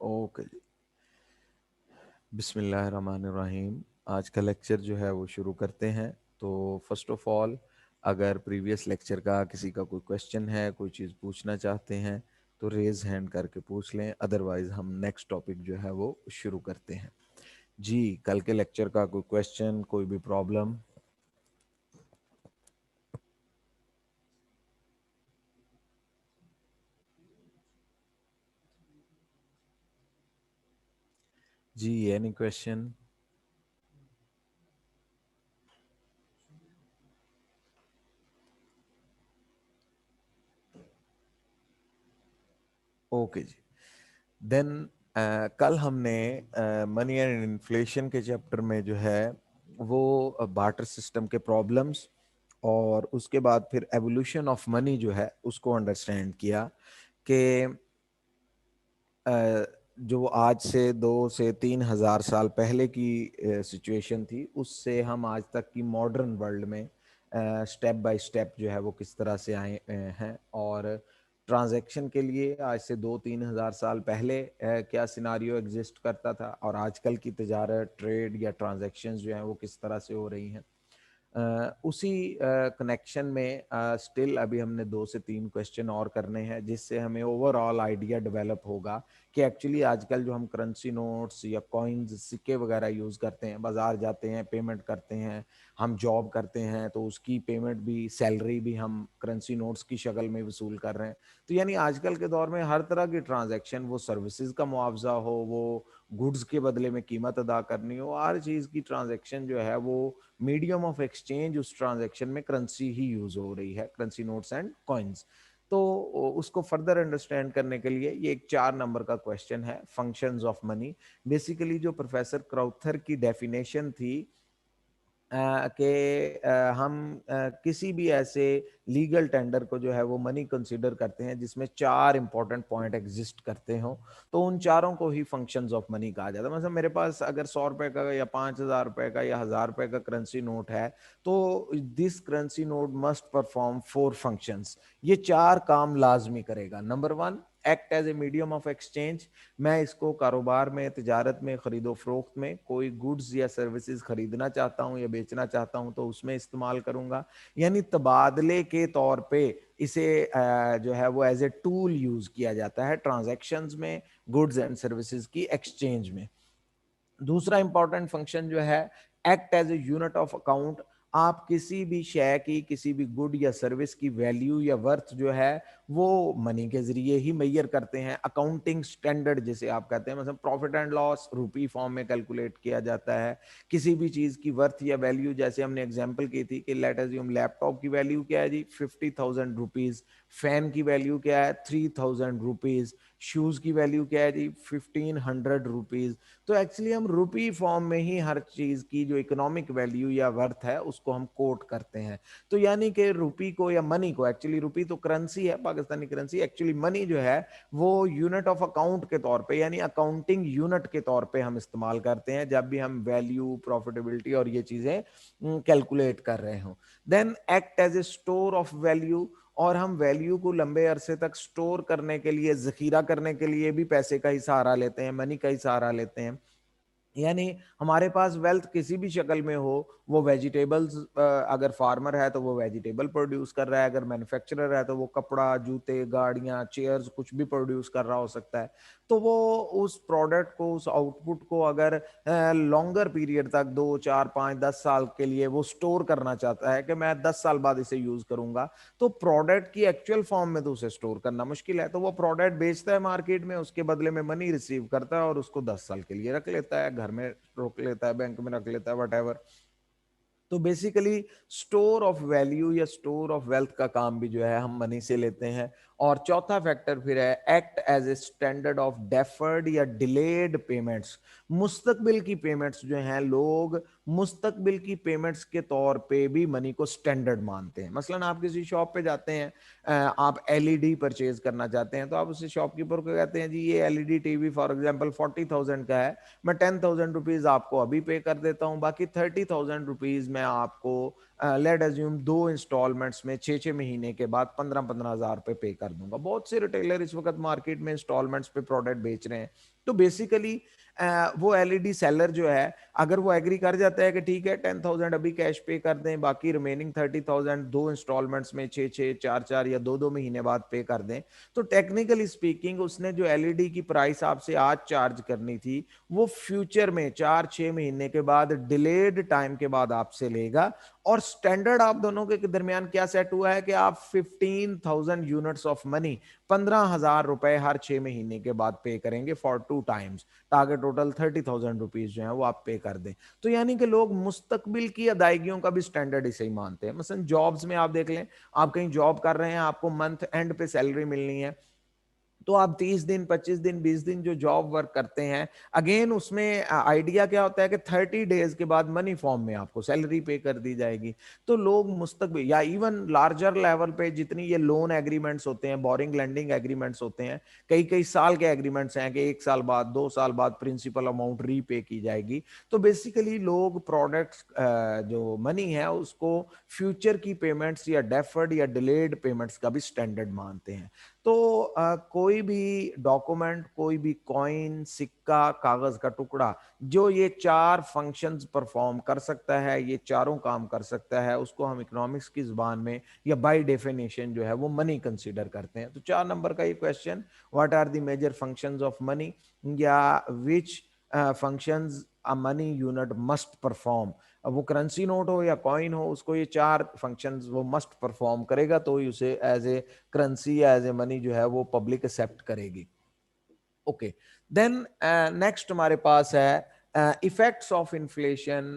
Okay जी, बिस्मिल्लाहिर्रहमानिर्रहीम। आज का लेक्चर जो है वो शुरू करते हैं। तो फर्स्ट ऑफ ऑल, अगर प्रीवियस लेक्चर का किसी का कोई क्वेश्चन है, कोई चीज़ पूछना चाहते हैं तो रेज हैंड करके पूछ लें, अदरवाइज हम नेक्स्ट टॉपिक जो है वो शुरू करते हैं। जी, कल के लेक्चर का कोई क्वेश्चन, कोई भी प्रॉब्लम? जी, एनी क्वेश्चन? ओके जी, देन कल हमने मनी एंड इन्फ्लेशन के चैप्टर में जो है वो बार्टर सिस्टम के प्रॉब्लम्स और उसके बाद फिर एवोल्यूशन ऑफ मनी जो है उसको अंडरस्टैंड किया कि जो आज से 2 से 3 हज़ार साल पहले की सिचुएशन थी, उससे हम आज तक की मॉडर्न वर्ल्ड में स्टेप बाय स्टेप जो है वो किस तरह से आए हैं। और ट्रांजैक्शन के लिए आज से 2-3 हज़ार साल पहले क्या सिनारियो एग्जिस्ट करता था और आजकल की तजारत, ट्रेड या ट्रांजैक्शंस जो हैं वो किस तरह से हो रही हैं। उसी कनेक्शन में स्टिल अभी हमने 2 से 3 क्वेश्चन और करने हैं, जिससे हमें ओवरऑल आइडिया डेवलप होगा कि एक्चुअली आजकल जो हम करेंसी नोट्स या कॉइन्स, सिक्के वगैरह यूज़ करते हैं, बाजार जाते हैं, पेमेंट करते हैं, हम जॉब करते हैं तो उसकी पेमेंट भी, सैलरी भी हम करेंसी नोट्स की शक्ल में वसूल कर रहे हैं। तो यानी आजकल के दौर में हर तरह की ट्रांजैक्शन, वो सर्विसेज का मुआवजा हो, वो गुड्स के बदले में कीमत अदा करनी हो, हर चीज़ की ट्रांजैक्शन जो है वो मीडियम ऑफ एक्सचेंज, उस ट्रांजैक्शन में करेंसी ही यूज हो रही है, करेंसी नोट्स एंड कॉइन्स। तो उसको फर्दर अंडरस्टैंड करने के लिए ये एक 4 नंबर का क्वेश्चन है, फंक्शंस ऑफ मनी। बेसिकली जो प्रोफेसर क्राउथर की डेफिनेशन थी कि हम किसी भी ऐसे लीगल टेंडर को जो है वो मनी कंसीडर करते हैं जिसमें 4 इंपॉर्टेंट पॉइंट एग्जिस्ट करते हो, तो उन चारों को ही फंक्शंस ऑफ मनी कहा जाता है। मतलब मेरे पास अगर 100 रुपए का या 5,000 रुपए का या 1,000 रुपए का करेंसी नोट है, तो this currency note must perform 4 functions. ये 4 काम लाजमी करेगा। Number 1, act as a medium of exchange. मैं इसको कारोबार में, तिजारत में, खरीदो फरोख्त में, कोई गुड्स या सर्विसेज खरीदना चाहता हूं या बेचना चाहता हूं तो उसमें इस्तेमाल करूंगा। यानी तबादले के तौर पे इसे जो है वो एज ए टूल यूज किया जाता है ट्रांजैक्शंस में, गुड्स एंड सर्विसेज की एक्सचेंज में। दूसरा इंपॉर्टेंट फंक्शन जो है, act as a unit of account. आप किसी भी शय की, किसी भी गुड या सर्विस की वैल्यू या वर्थ जो है वो मनी के जरिए ही मेजर करते हैं। अकाउंटिंग स्टैंडर्ड जिसे आप कहते हैं, मतलब प्रॉफिट एंड लॉस रूपी फॉर्म में कैलकुलेट किया जाता है। किसी भी चीज की वर्थ या वैल्यू, जैसे हमने एग्जांपल की थी कि लेट अस अज्यूम लैपटॉप की वैल्यू क्या है जी, 50,000 रुपीज। फैन की वैल्यू क्या है, 3,000 रुपीज। शूज की वैल्यू क्या है जी, 1,500 रुपीज। तो एक्चुअली हम रुपी फॉर्म में ही हर चीज की जो इकोनॉमिक वैल्यू या वर्थ है उसको हम कोट करते हैं। तो यानी कि रुपी को या मनी को, एक्चुअली रुपी तो करेंसी है, पाकिस्तानी करेंसी, एक्चुअली मनी जो है वो यूनिट ऑफ अकाउंट के तौर पे, यानी अकाउंटिंग यूनिट के तौर पे हम इस्तेमाल करते हैं जब भी हम वैल्यू, प्रॉफिटेबिलिटी और ये चीजें कैलकुलेट कर रहे हो। Then act as a store of value. और हम वैल्यू को लंबे अरसे तक स्टोर करने के लिए, जखीरा करने के लिए भी पैसे का ही सहारा लेते हैं, मनी का ही सहारा लेते हैं। यानी हमारे पास वेल्थ किसी भी शक्ल में हो, वो वेजिटेबल्स, अगर फार्मर है तो वो वेजिटेबल प्रोड्यूस कर रहा है, अगर मैन्युफैक्चरर है तो वो कपड़ा, जूते, गाड़ियां, चेयर्स कुछ भी प्रोड्यूस कर रहा हो सकता है। तो वो उस प्रोडक्ट को, उस आउटपुट को अगर लॉन्गर पीरियड तक, 2, 4, 5, 10 साल के लिए वो स्टोर करना चाहता है कि मैं 10 साल बाद इसे यूज करूंगा, तो प्रोडक्ट की एक्चुअल फॉर्म में तो उसे स्टोर करना मुश्किल है। तो वो प्रोडक्ट बेचता है मार्केट में, उसके बदले में मनी रिसीव करता है और उसको 10 साल के लिए रख लेता है, घर में रोक लेता है, बैंक में रख लेता है, वट। तो बेसिकली स्टोर ऑफ वैल्यू या स्टोर ऑफ वेल्थ का काम भी जो है हम मनी से लेते हैं। और चौथा फैक्टर फिर है, act as a standard of deferred या डिलेड पेमेंट्स। मुस्तकबिल की पेमेंट्स जो हैं, लोग मुस्तकबिल की पेमेंट्स के तौर पे भी मनी को स्टैंडर्ड मानते हैं। मसलन आप किसी शॉप पे जाते हैं, आप एलईडी परचेज करना चाहते हैं, तो आप उसे शॉपकीपर को कहते हैं जी ये एलईडी टीवी फॉर एग्जांपल 40,000 का है, मैं 10,000 रुपीज आपको अभी पे कर देता हूँ, बाकी 30,000 रुपीज मैं आपको लेट अज्यूम 2 इंस्टॉलमेंट्स में 6-6 महीने के बाद 15-15 हजार रुपए पे कर दूंगा। बहुत से रिटेलर इस वक्त मार्केट में इंस्टॉलमेंट्स पे प्रोडक्ट बेच रहे हैं। तो बेसिकली वो एलईडी सेलर जो है, अगर वो एग्री कर जाता है कि ठीक है 10,000 अभी कैश पे कर दें, बाकी रिमेनिंग 30,000 2 इंस्टॉलमेंट्स में 6-6, 4-4 या 2-2 महीने बाद पे कर दें, तो टेक्निकली स्पीकिंग उसने जो एलईडी की प्राइस आपसे आज चार्ज करनी थी, वो फ्यूचर में 4-6 महीने के बाद डिलेड टाइम के बाद आपसे लेगा। और स्टैंडर्ड आप दोनों के दरमियान क्या सेट हुआ है कि आप 15,000 यूनिट्स ऑफ मनी, 15,000 रुपए हर 6 महीने के बाद पे करेंगे फॉर 2 टाइम्स, ताकि टोटल 30,000 रुपीज जो है वो आप पे कर दें। तो यानी कि लोग मुस्तकबिल की अदायगियों का भी स्टैंडर्ड इसे ही मानते हैं। मसलन जॉब्स में आप देख लें, आप कहीं जॉब कर रहे हैं, आपको मंथ एंड पे सैलरी मिलनी है, तो आप 30 दिन, 25 दिन, 20 दिन जो जॉब वर्क करते हैं, अगेन उसमें आइडिया क्या होता है कि 30 डेज के बाद मनी फॉर्म में आपको सैलरी पे कर दी जाएगी। तो लोग मुस्तकबिल या इवन लार्जर लेवल पे जितनी ये लोन एग्रीमेंट्स होते हैं, बोरिंग लेंडिंग एग्रीमेंट्स होते हैं, कई कई साल के एग्रीमेंट्स हैं कि 1 साल बाद, 2 साल बाद प्रिंसिपल अमाउंट रीपे की जाएगी। तो बेसिकली लोग प्रोडक्ट्स जो मनी है उसको फ्यूचर की पेमेंट्स या डेफर्ड या डिलेड पेमेंट्स का भी स्टैंडर्ड मानते हैं। तो कोई भी डॉक्यूमेंट, कोई भी कॉइन, सिक्का, कागज का टुकड़ा जो ये 4 फंक्शंस परफॉर्म कर सकता है, ये चारों काम कर सकता है, उसको हम इकोनॉमिक्स की जुबान में या बाय डेफिनेशन जो है वो मनी कंसीडर करते हैं। तो 4 नंबर का ये question, what are the major functions of money, या which functions a money unit must perform. अब वो करेंसी नोट हो या कॉइन हो, उसको ये 4 फंक्शंस वो मस्ट परफॉर्म करेगा, तो ही उसे एज ए करेंसी या एज ए मनी जो है वो पब्लिक एक्सेप्ट करेगी। ओके, देन नेक्स्ट हमारे पास है effects of inflation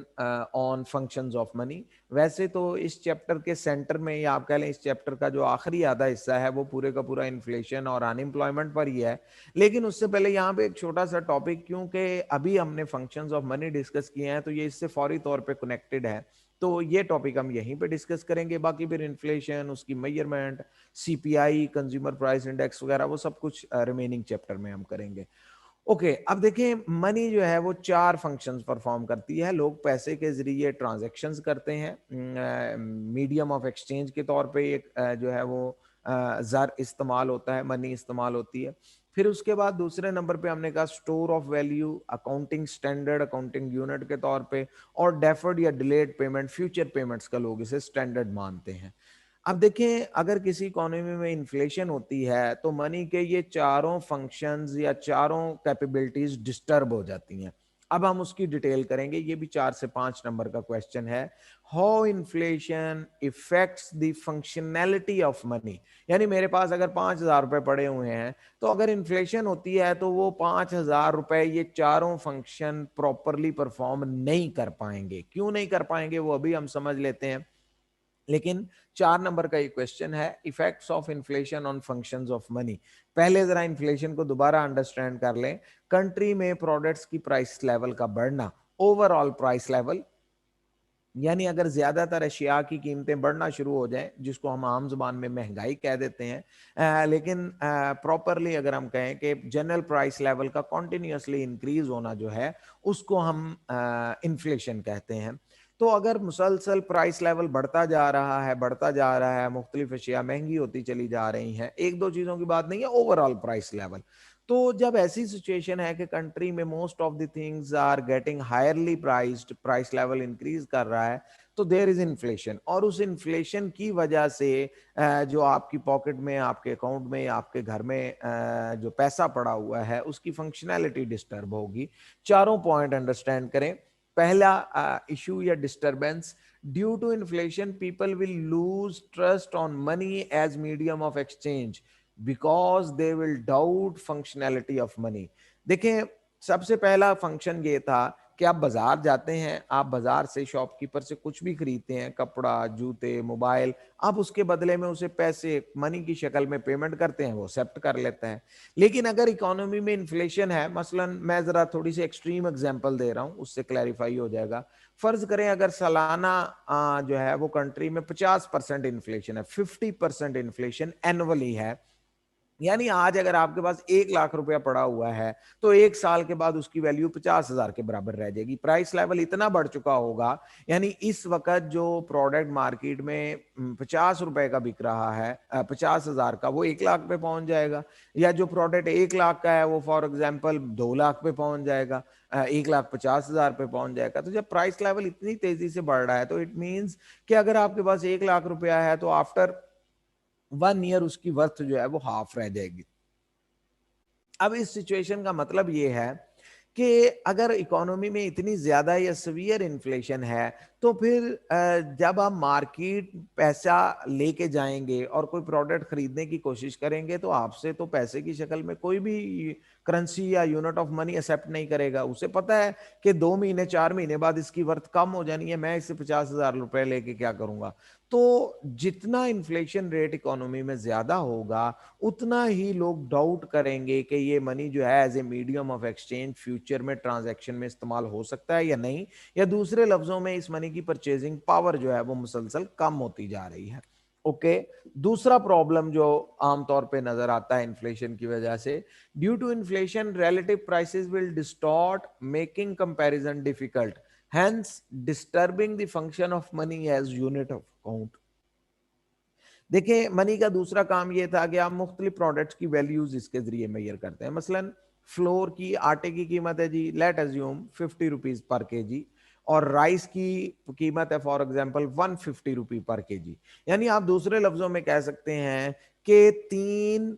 on functions of money. वैसे तो इस चैप्टर के सेंटर में, या आप कह लें इस चैप्टर का जो आखिरी आधा हिस्सा है वो पूरे का पूरा इन्फ्लेशन और अनएम्प्लॉयमेंट पर ही है। लेकिन उससे पहले यहाँ पे एक छोटा सा टॉपिक, क्योंकि अभी हमने फंक्शंस ऑफ मनी डिस्कस किए हैं तो ये इससे फौरी तौर पे कनेक्टेड है, तो ये टॉपिक हम यहीं पे डिस्कस करेंगे। बाकी फिर इन्फ्लेशन, उसकी measurement, CPI, consumer price index वगैरह, वो सब कुछ रिमेनिंग चैप्टर में हम करेंगे। ओके, अब देखिए मनी जो है वो 4 फंक्शंस परफॉर्म करती है। लोग पैसे के जरिए ट्रांजैक्शंस करते हैं, मीडियम ऑफ एक्सचेंज के तौर पे एक जो है वो ज़र इस्तेमाल होता है, मनी इस्तेमाल होती है। फिर उसके बाद दूसरे नंबर पे हमने कहा store of value, accounting standard, accounting unit के तौर पे, और डेफर्ड या डिलेड पेमेंट, फ्यूचर पेमेंट्स का लोग इसे स्टैंडर्ड मानते हैं। अब देखें, अगर किसी इकोनॉमी में इन्फ्लेशन होती है तो मनी के ये चारों फंक्शंस या चारों कैपेबिलिटीज डिस्टर्ब हो जाती हैं। अब हम उसकी डिटेल करेंगे, ये भी 4 से 5 नंबर का क्वेश्चन है। How inflation effects the functionality of money. यानी मेरे पास अगर 5,000 रुपए पड़े हुए हैं, तो अगर इन्फ्लेशन होती है तो वो 5,000 रुपए ये चारों फंक्शन प्रॉपरली परफॉर्म नहीं कर पाएंगे। क्यों नहीं कर पाएंगे वो अभी हम समझ लेते हैं। लेकिन 4 नंबर का ये क्वेश्चन है, effects of inflation on functions of money. पहले जरा इन्फ्लेशन को दोबारा अंडरस्टैंड कर लें। कंट्री में प्रोडक्ट्स की प्राइस लेवल का बढ़ना, ओवरऑल प्राइस लेवल, यानी अगर ज्यादातर अशिया की कीमतें बढ़ना शुरू हो जाएं, जिसको हम आम जुबान में महंगाई कह देते हैं, लेकिन प्रॉपरली अगर हम कहें कि जनरल प्राइस लेवल का कॉन्टिन्यूसली इंक्रीज होना जो है, उसको हम इन्फ्लेशन कहते हैं। तो अगर मुसलसल प्राइस लेवल बढ़ता जा रहा है, बढ़ता जा रहा है, मुख्तलिफ अशिया महंगी होती चली जा रही हैं, एक दो चीजों की बात नहीं है, ओवरऑल प्राइस लेवल। तो जब ऐसी सिचुएशन है कि कंट्री में most of the things are getting highly priced, price level increase कर रहा है, तो देयर इज इन्फ्लेशन। और उस इन्फ्लेशन की वजह से जो आपकी पॉकेट में, आपके अकाउंट में, आपके घर में जो पैसा पड़ा हुआ है, उसकी फंक्शनैलिटी डिस्टर्ब होगी। चारों पॉइंट अंडरस्टैंड करें। पहला इशू या disturbance, due to inflation people will lose trust on money as medium of exchange because they will doubt functionality of money. देखें, सबसे पहला फंक्शन ये था कि आप बाजार जाते हैं, आप बाजार से शॉपकीपर से कुछ भी खरीदते हैं, कपड़ा, जूते, मोबाइल, आप उसके बदले में उसे पैसे मनी की शक्ल में पेमेंट करते हैं, वो एक्सेप्ट कर लेता है। लेकिन अगर इकोनॉमी में इन्फ्लेशन है, मसलन मैं जरा थोड़ी सी एक्सट्रीम एग्जांपल दे रहा हूं, उससे क्लैरिफाई हो जाएगा। फर्ज करें अगर सालाना जो है वो कंट्री में 50% इन्फ्लेशन है, 50% इन्फ्लेशन एनुअली है, यानी आज अगर आपके पास 1 लाख रुपया पड़ा हुआ है तो 1 साल के बाद उसकी वैल्यू 50,000 के बराबर रह जाएगी। प्राइस लेवल इतना बढ़ चुका होगा, यानी इस वक्त जो प्रोडक्ट मार्केट में 50 रुपए का बिक रहा है, 50,000 का, वो 1 लाख पे पहुंच जाएगा। या जो प्रोडक्ट 1 लाख का है वो फॉर एग्जाम्पल 2 लाख पे पहुंच जाएगा, 1,50,000 पे पहुंच जाएगा। तो जब प्राइस लेवल इतनी तेजी से बढ़ रहा है तो इट मीन्स कि अगर आपके पास 1 लाख रुपया है तो आफ्टर 1 ईयर उसकी वर्थ जो है वो हाफ रह जाएगी। अब इस सिचुएशन का मतलब ये है कि अगर इकोनॉमी में इतनी ज्यादा या सीवियर इन्फ्लेशन है तो फिर जब हम मार्केट पैसा लेके जाएंगे और कोई प्रोडक्ट खरीदने की कोशिश करेंगे तो आपसे तो पैसे की शक्ल में कोई भी करेंसी या यूनिट ऑफ मनी एक्सेप्ट नहीं करेगा। उसे पता है कि 2 महीने 4 महीने बाद इसकी वर्थ कम हो जानी है, मैं इसे 50,000 रुपए लेके क्या करूंगा। तो जितना इन्फ्लेशन रेट इकोनॉमी में ज्यादा होगा उतना ही लोग डाउट करेंगे कि ये मनी जो है as a medium of exchange future में ट्रांजैक्शन में इस्तेमाल हो सकता है या नहीं, या दूसरे लफ्जों में इस मनी की परचेजिंग पावर जो है वो मुसलसल कम होती जा रही है। ओके, दूसरा प्रॉब्लम जो आमतौर पे नजर आता है इन्फ्लेशन की वजह से, due to inflation relative prices will distort making comparison difficult, hence disturbing the function of money as unit of account. देखिए, मनी का दूसरा काम ये था कि आप मुख्तलिफ प्रोडक्ट्स की वैल्यूज इसके जरिए मेजर करते हैं। मसलन फ्लोर की आटे की कीमत है जी, लेट अज्यूम 50 रुपीज पर के जी, और राइस की कीमत है फॉर एग्जांपल 150 रुपी पर के जी। यानी आप दूसरे लफ्जों में कह सकते हैं कि 3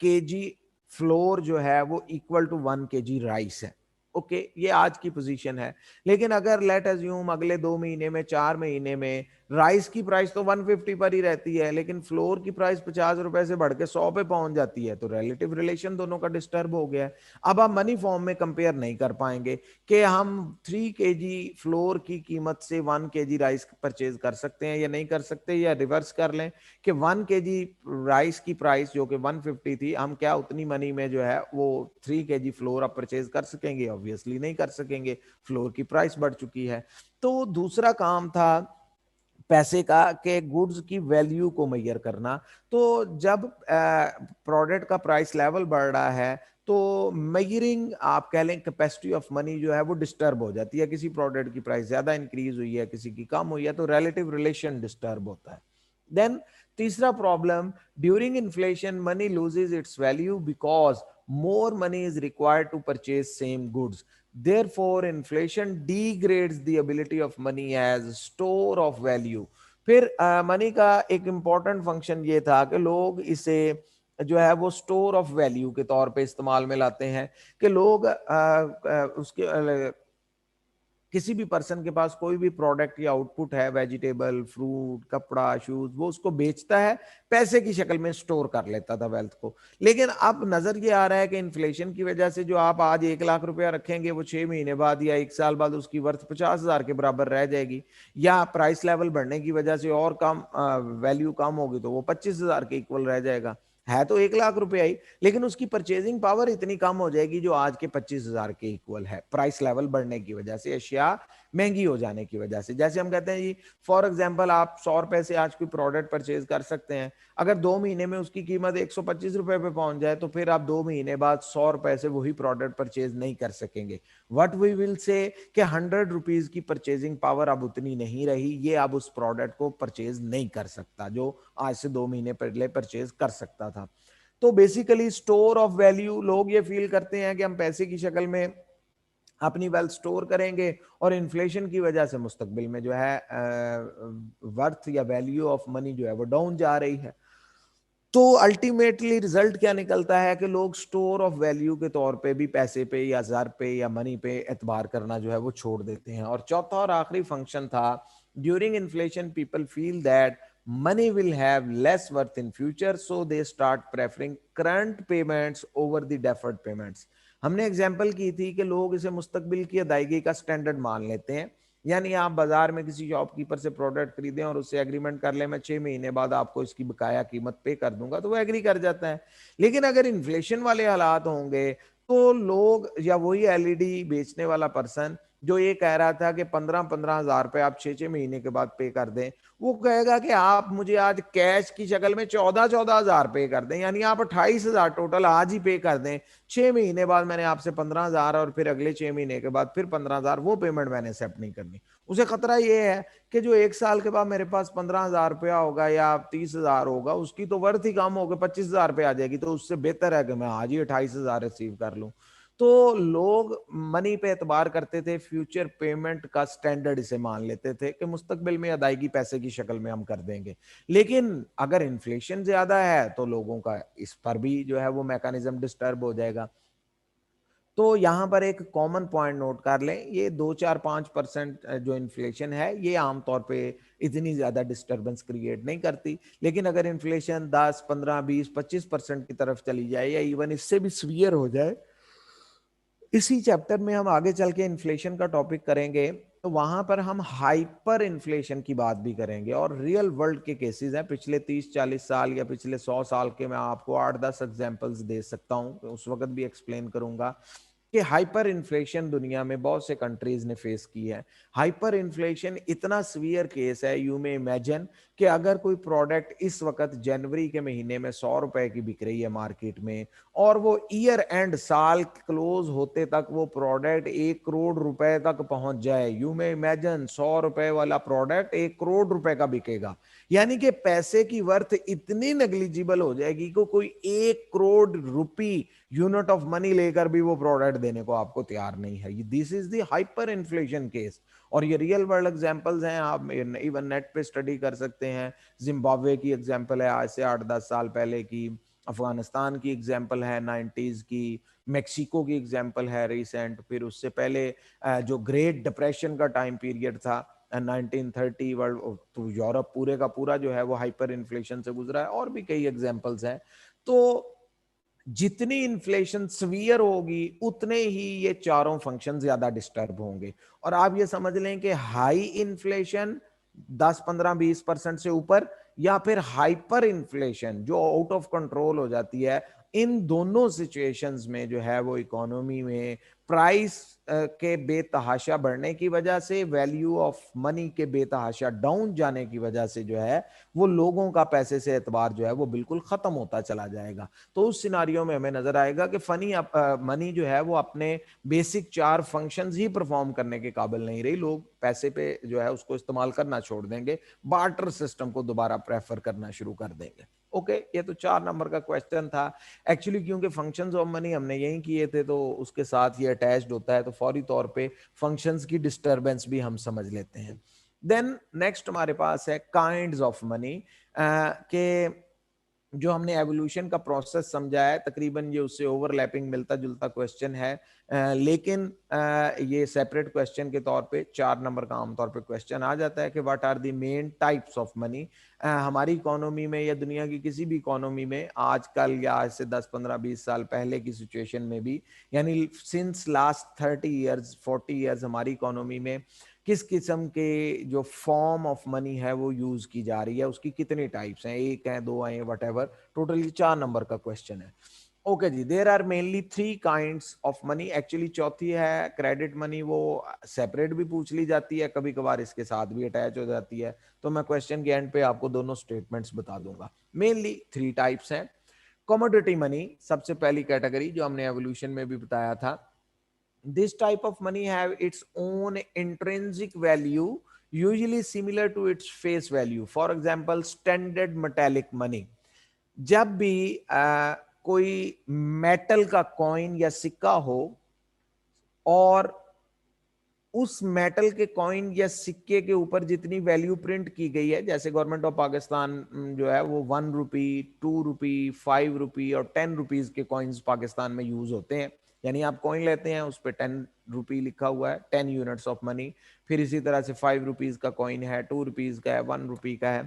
kg फ्लोर जो है वो इक्वल टू 1 kg राइस है। ओके, ये आज की पोजीशन है। लेकिन अगर लेट अज्यूम अगले 2 महीने में 4 महीने में राइस की प्राइस तो 150 पर ही रहती है लेकिन फ्लोर की प्राइस 50 रुपए से बढ़ के 100 पे पहुंच जाती है, तो रिलेटिव रिलेशन दोनों का डिस्टर्ब हो गया है। अब आप मनी फॉर्म में कंपेयर नहीं कर पाएंगे कि हम 3 kg फ्लोर की कीमत से 1 kg राइस परचेज कर सकते हैं या नहीं कर सकते, या रिवर्स कर लें कि 1 kg राइस की प्राइस जो कि 150 थी, हम क्या उतनी मनी में जो है वो 3 kg फ्लोर आप परचेज कर सकेंगे? ऑब्वियसली नहीं कर सकेंगे, फ्लोर की प्राइस बढ़ चुकी है। तो दूसरा काम था पैसे का के गुड्स की वैल्यू को मेजर करना। तो जब प्रोडक्ट का प्राइस लेवल बढ़ रहा है तो मेजरिंग आप कह लें कैपेसिटी ऑफ मनी जो है वो डिस्टर्ब हो जाती है। किसी प्रोडक्ट की प्राइस ज्यादा इंक्रीज हुई है, किसी की कम हुई है, तो रिलेटिव रिलेशन डिस्टर्ब होता है। देन तीसरा problem, during inflation money loses its value because more money is required to purchase same goods, therefore inflation degrades the ability of money as store of value। फिर money का एक important function ये था कि लोग इसे जो है वो स्टोर ऑफ वैल्यू के तौर पे इस्तेमाल में लाते हैं कि लोग उसके किसी भी पर्सन के पास कोई भी प्रोडक्ट या आउटपुट है, वेजिटेबल, फ्रूट, कपड़ा, शूज, वो उसको बेचता है, पैसे की शक्ल में स्टोर कर लेता था वेल्थ को। लेकिन अब नजर ये आ रहा है कि इन्फ्लेशन की वजह से जो आप आज 1 लाख रुपया रखेंगे वो 6 महीने बाद या 1 साल बाद उसकी वर्थ 50,000 के बराबर रह जाएगी, या प्राइस लेवल बढ़ने की वजह से और कम वैल्यू कम होगी तो वो 25,000 के इक्वल रह जाएगा। है तो 1 लाख रुपया ही, लेकिन उसकी परचेजिंग पावर इतनी कम हो जाएगी जो आज के 25,000 के इक्वल है, प्राइस लेवल बढ़ने की वजह से, अशिया महंगी हो जाने की वजह से। जैसे हम कहते हैं जी, फॉर एग्जांपल आप 100 रुपए से आज कोई प्रोडक्ट परचेज कर सकते हैं, अगर 2 महीने में उसकी कीमत 125 रुपए पे पहुंच जाए तो फिर आप 2 महीने बाद 100 रुपए से वही प्रोडक्ट परचेज नहीं कर सकेंगे। वट वी विल से कि 100 रुपीज की परचेजिंग पावर अब उतनी नहीं रही, ये अब उस प्रोडक्ट को परचेज नहीं कर सकता जो आज से 2 महीने पहले परचेज कर सकता था। तो बेसिकली स्टोर ऑफ वैल्यू, लोग ये फील करते हैं कि हम पैसे की शक्ल में अपनी वेल्थ स्टोर करेंगे और इन्फ्लेशन की वजह से मुस्तकबिल में जो है वर्थ या वैल्यू ऑफ मनी जो है वो डाउन जा रही है। तो अल्टीमेटली रिजल्ट क्या निकलता है कि लोग स्टोर ऑफ वैल्यू के तौर पे भी पैसे पे या ज़र पे या मनी पे एतबार करना जो है वो छोड़ देते हैं। और चौथा और आखिरी फंक्शन था, during inflation people feel that money will have less worth in future, so they start preferring current payments over the deferred payments. हमने एग्जाम्पल की थी कि लोग इसे मुस्तकबिल की अदायगी का स्टैंडर्ड मान लेते हैं। यानी आप बाजार में किसी शॉपकीपर से प्रोडक्ट खरीदें और उससे एग्रीमेंट कर ले, मैं 6 महीने बाद आपको इसकी बकाया कीमत पे कर दूंगा, तो वो एग्री कर जाता है। लेकिन अगर इन्फ्लेशन वाले हालात होंगे तो लोग या वही एलईडी बेचने वाला पर्सन जो ये कह रहा था कि 15,000 रुपए आप 6 महीने के बाद पे कर दें, वो कहेगा कि आप मुझे आज कैश की शक्ल में 14,000 पे कर दें, यानी आप 28,000 टोटल आज ही पे कर दें। 6 महीने बाद मैंने आपसे 15,000 और फिर अगले 6 महीने के बाद फिर 15,000, वो पेमेंट मैंने एक्सेप्ट नहीं करनी। उसे खतरा ये है कि जो 1 साल के बाद मेरे पास 15,000 रुपया होगा या 30,000 होगा, उसकी तो वर्थ ही कम होगी, 25,000 रुपये आ जाएगी। तो उससे बेहतर है कि मैं आज ही 28,000 रिसीव कर लूं। तो लोग मनी पे एतबार करते थे, फ्यूचर पेमेंट का स्टैंडर्ड इसे मान लेते थे कि मुस्तकबिल में अदायगी पैसे की शक्ल में हम कर देंगे। लेकिन अगर इन्फ्लेशन ज्यादा है तो लोगों का इस पर भी जो है वो मैकेनिज्म डिस्टर्ब हो जाएगा। तो यहाँ पर एक कॉमन पॉइंट नोट कर लें, ये 2, 4, 5% जो इन्फ्लेशन है ये आमतौर पे इतनी ज्यादा डिस्टरबेंस क्रिएट नहीं करती। लेकिन अगर इन्फ्लेशन 10, 15, 20, 25% की तरफ चली जाए या इवन इससे भी सीवियर हो जाए, इसी चैप्टर में हम आगे चल के इन्फ्लेशन का टॉपिक करेंगे, तो वहां पर हम हाइपर इन्फ्लेशन की बात भी करेंगे और रियल वर्ल्ड के केसेस हैं पिछले 30-40 साल या पिछले 100 साल के। मैं आपको 8-10 एग्जांपल्स दे सकता हूं, तो उस वक्त भी एक्सप्लेन करूंगा कि हाइपर इन्फ्लेशन दुनिया में बहुत से कंट्रीज ने फेस की है। हाइपर इन्फ्लेशन इतना सीवियर केस है, यू मे इमेजिन कि अगर कोई प्रोडक्ट इस वक्त जनवरी के महीने में 100 रुपए की बिक रही है मार्केट में, और वो ईयर एंड साल क्लोज होते तक वो प्रोडक्ट 1 करोड़ रुपए तक पहुंच जाए, यू मे इमेजिन 100 रुपए वाला प्रोडक्ट 1 करोड़ रुपए का बिकेगा। यानी कि पैसे की वर्थ इतनी नेग्लिजिबल हो जाएगी कि कोई 1 करोड़ रुपी यूनिट ऑफ मनी लेकर भी वो प्रोडक्ट देने को आपको तैयार नहीं है। This is the hyper inflation case, और ये रियल वर्ल्ड एग्जांपल्स हैं, आप इवन नेट पे स्टडी कर सकते हैं। जिम्बाब्वे की एग्जांपल है आज से 8-10 साल पहले की, अफगानिस्तान की एग्जांपल है 90s की, मेक्सिको की एग्जांपल है रिसेंट, फिर उससे पहले जो ग्रेट डिप्रेशन का टाइम पीरियड था 1930, वर्ल्ड तो यूरोप पूरे का पूरा जो है वो हाइपर इन्फ्लेशन से गुजरा है, और भी कई एग्जांपल्स हैं। तो जितनी इन्फ्लेशन सवियर होगी उतने ही ये चारों फंक्शन ज्यादा डिस्टर्ब होंगे। और आप ये समझ लें कि हाई इन्फ्लेशन 10, 15, 20% से ऊपर, या फिर हाइपर इन्फ्लेशन जो आउट ऑफ कंट्रोल हो जाती है, इन दोनों सिचुएशंस में जो है वो इकोनॉमी में प्राइस के बेतहाशा बढ़ने की वजह से, वैल्यू ऑफ मनी के बेतहाशा डाउन जाने की वजह से जो है वो लोगों का पैसे से एतबार जो है वो बिल्कुल खत्म होता चला जाएगा। तो उस सिनारियो में हमें नजर आएगा कि मनी जो है वो अपने बेसिक 4 फंक्शंस ही परफॉर्म करने के काबिल नहीं रही। लोग पैसे पे जो है उसको इस्तेमाल करना छोड़ देंगे, बार्टर सिस्टम को दोबारा प्रेफर करना शुरू कर देंगे। ओके, ये तो 4 नंबर का क्वेश्चन था। एक्चुअली क्योंकि फंक्शंस ऑफ मनी हमने यही किए थे, तो उसके साथ ये अटैच्ड होता है, तो फौरी तौर पे फंक्शंस की डिस्टरबेंस भी हम समझ लेते हैं। देन नेक्स्ट हमारे पास है काइंड्स ऑफ मनी, के जो हमने एवोल्यूशन का प्रोसेस समझा है, तकरीबन ये उससे ओवरलैपिंग मिलता जुलता क्वेश्चन है, लेकिन ये सेपरेट क्वेश्चन के तौर पे 4 नंबर का आमतौर पे क्वेश्चन आ जाता है कि what are the main types of money. हमारी इकोनॉमी में या दुनिया की किसी भी इकोनॉमी में आजकल या आज से 10, 15, 20 साल पहले की सिचुएशन में भी, यानी सिंस लास्ट 30 ईयर्स 40 ईयर्स हमारी इकोनॉमी में किस किस्म के जो फॉर्म ऑफ मनी है वो यूज की जा रही है, उसकी कितनी टाइप्स हैं, एक है, दो हैं, वट एवर, टोटली 4 नंबर का क्वेश्चन है। ओके जी, there are mainly 3 kinds of money. Actually चौथी है क्रेडिट मनी, वो सेपरेट भी पूछ ली जाती है, कभी कभार इसके साथ भी अटैच हो जाती है, तो मैं क्वेश्चन के एंड पे आपको दोनों स्टेटमेंट्स बता दूंगा। मेनली 3 टाइप्स हैं। कमोडिटी मनी सबसे पहली कैटेगरी, जो हमने एवोल्यूशन में भी बताया था। This type of money have its own intrinsic value, usually similar to its face value. For example, standard metallic money. जब भी कोई मेटल का कॉइन या सिक्का हो, और उस मेटल के कॉइन या सिक्के के ऊपर जितनी वैल्यू प्रिंट की गई है, जैसे गवर्नमेंट ऑफ पाकिस्तान जो है वो 1 रुपी, 2 रुपी, 5 रुपी और 10 रुपीज के कॉइन्स पाकिस्तान में यूज होते हैं। यानी आप कॉइन लेते हैं, उस पर 10 रुपी लिखा हुआ है, 10 यूनिट्स ऑफ मनी। फिर इसी तरह से 5 रुपीज का कॉइन है, 2 रुपीज का है, 1 रुपी का है।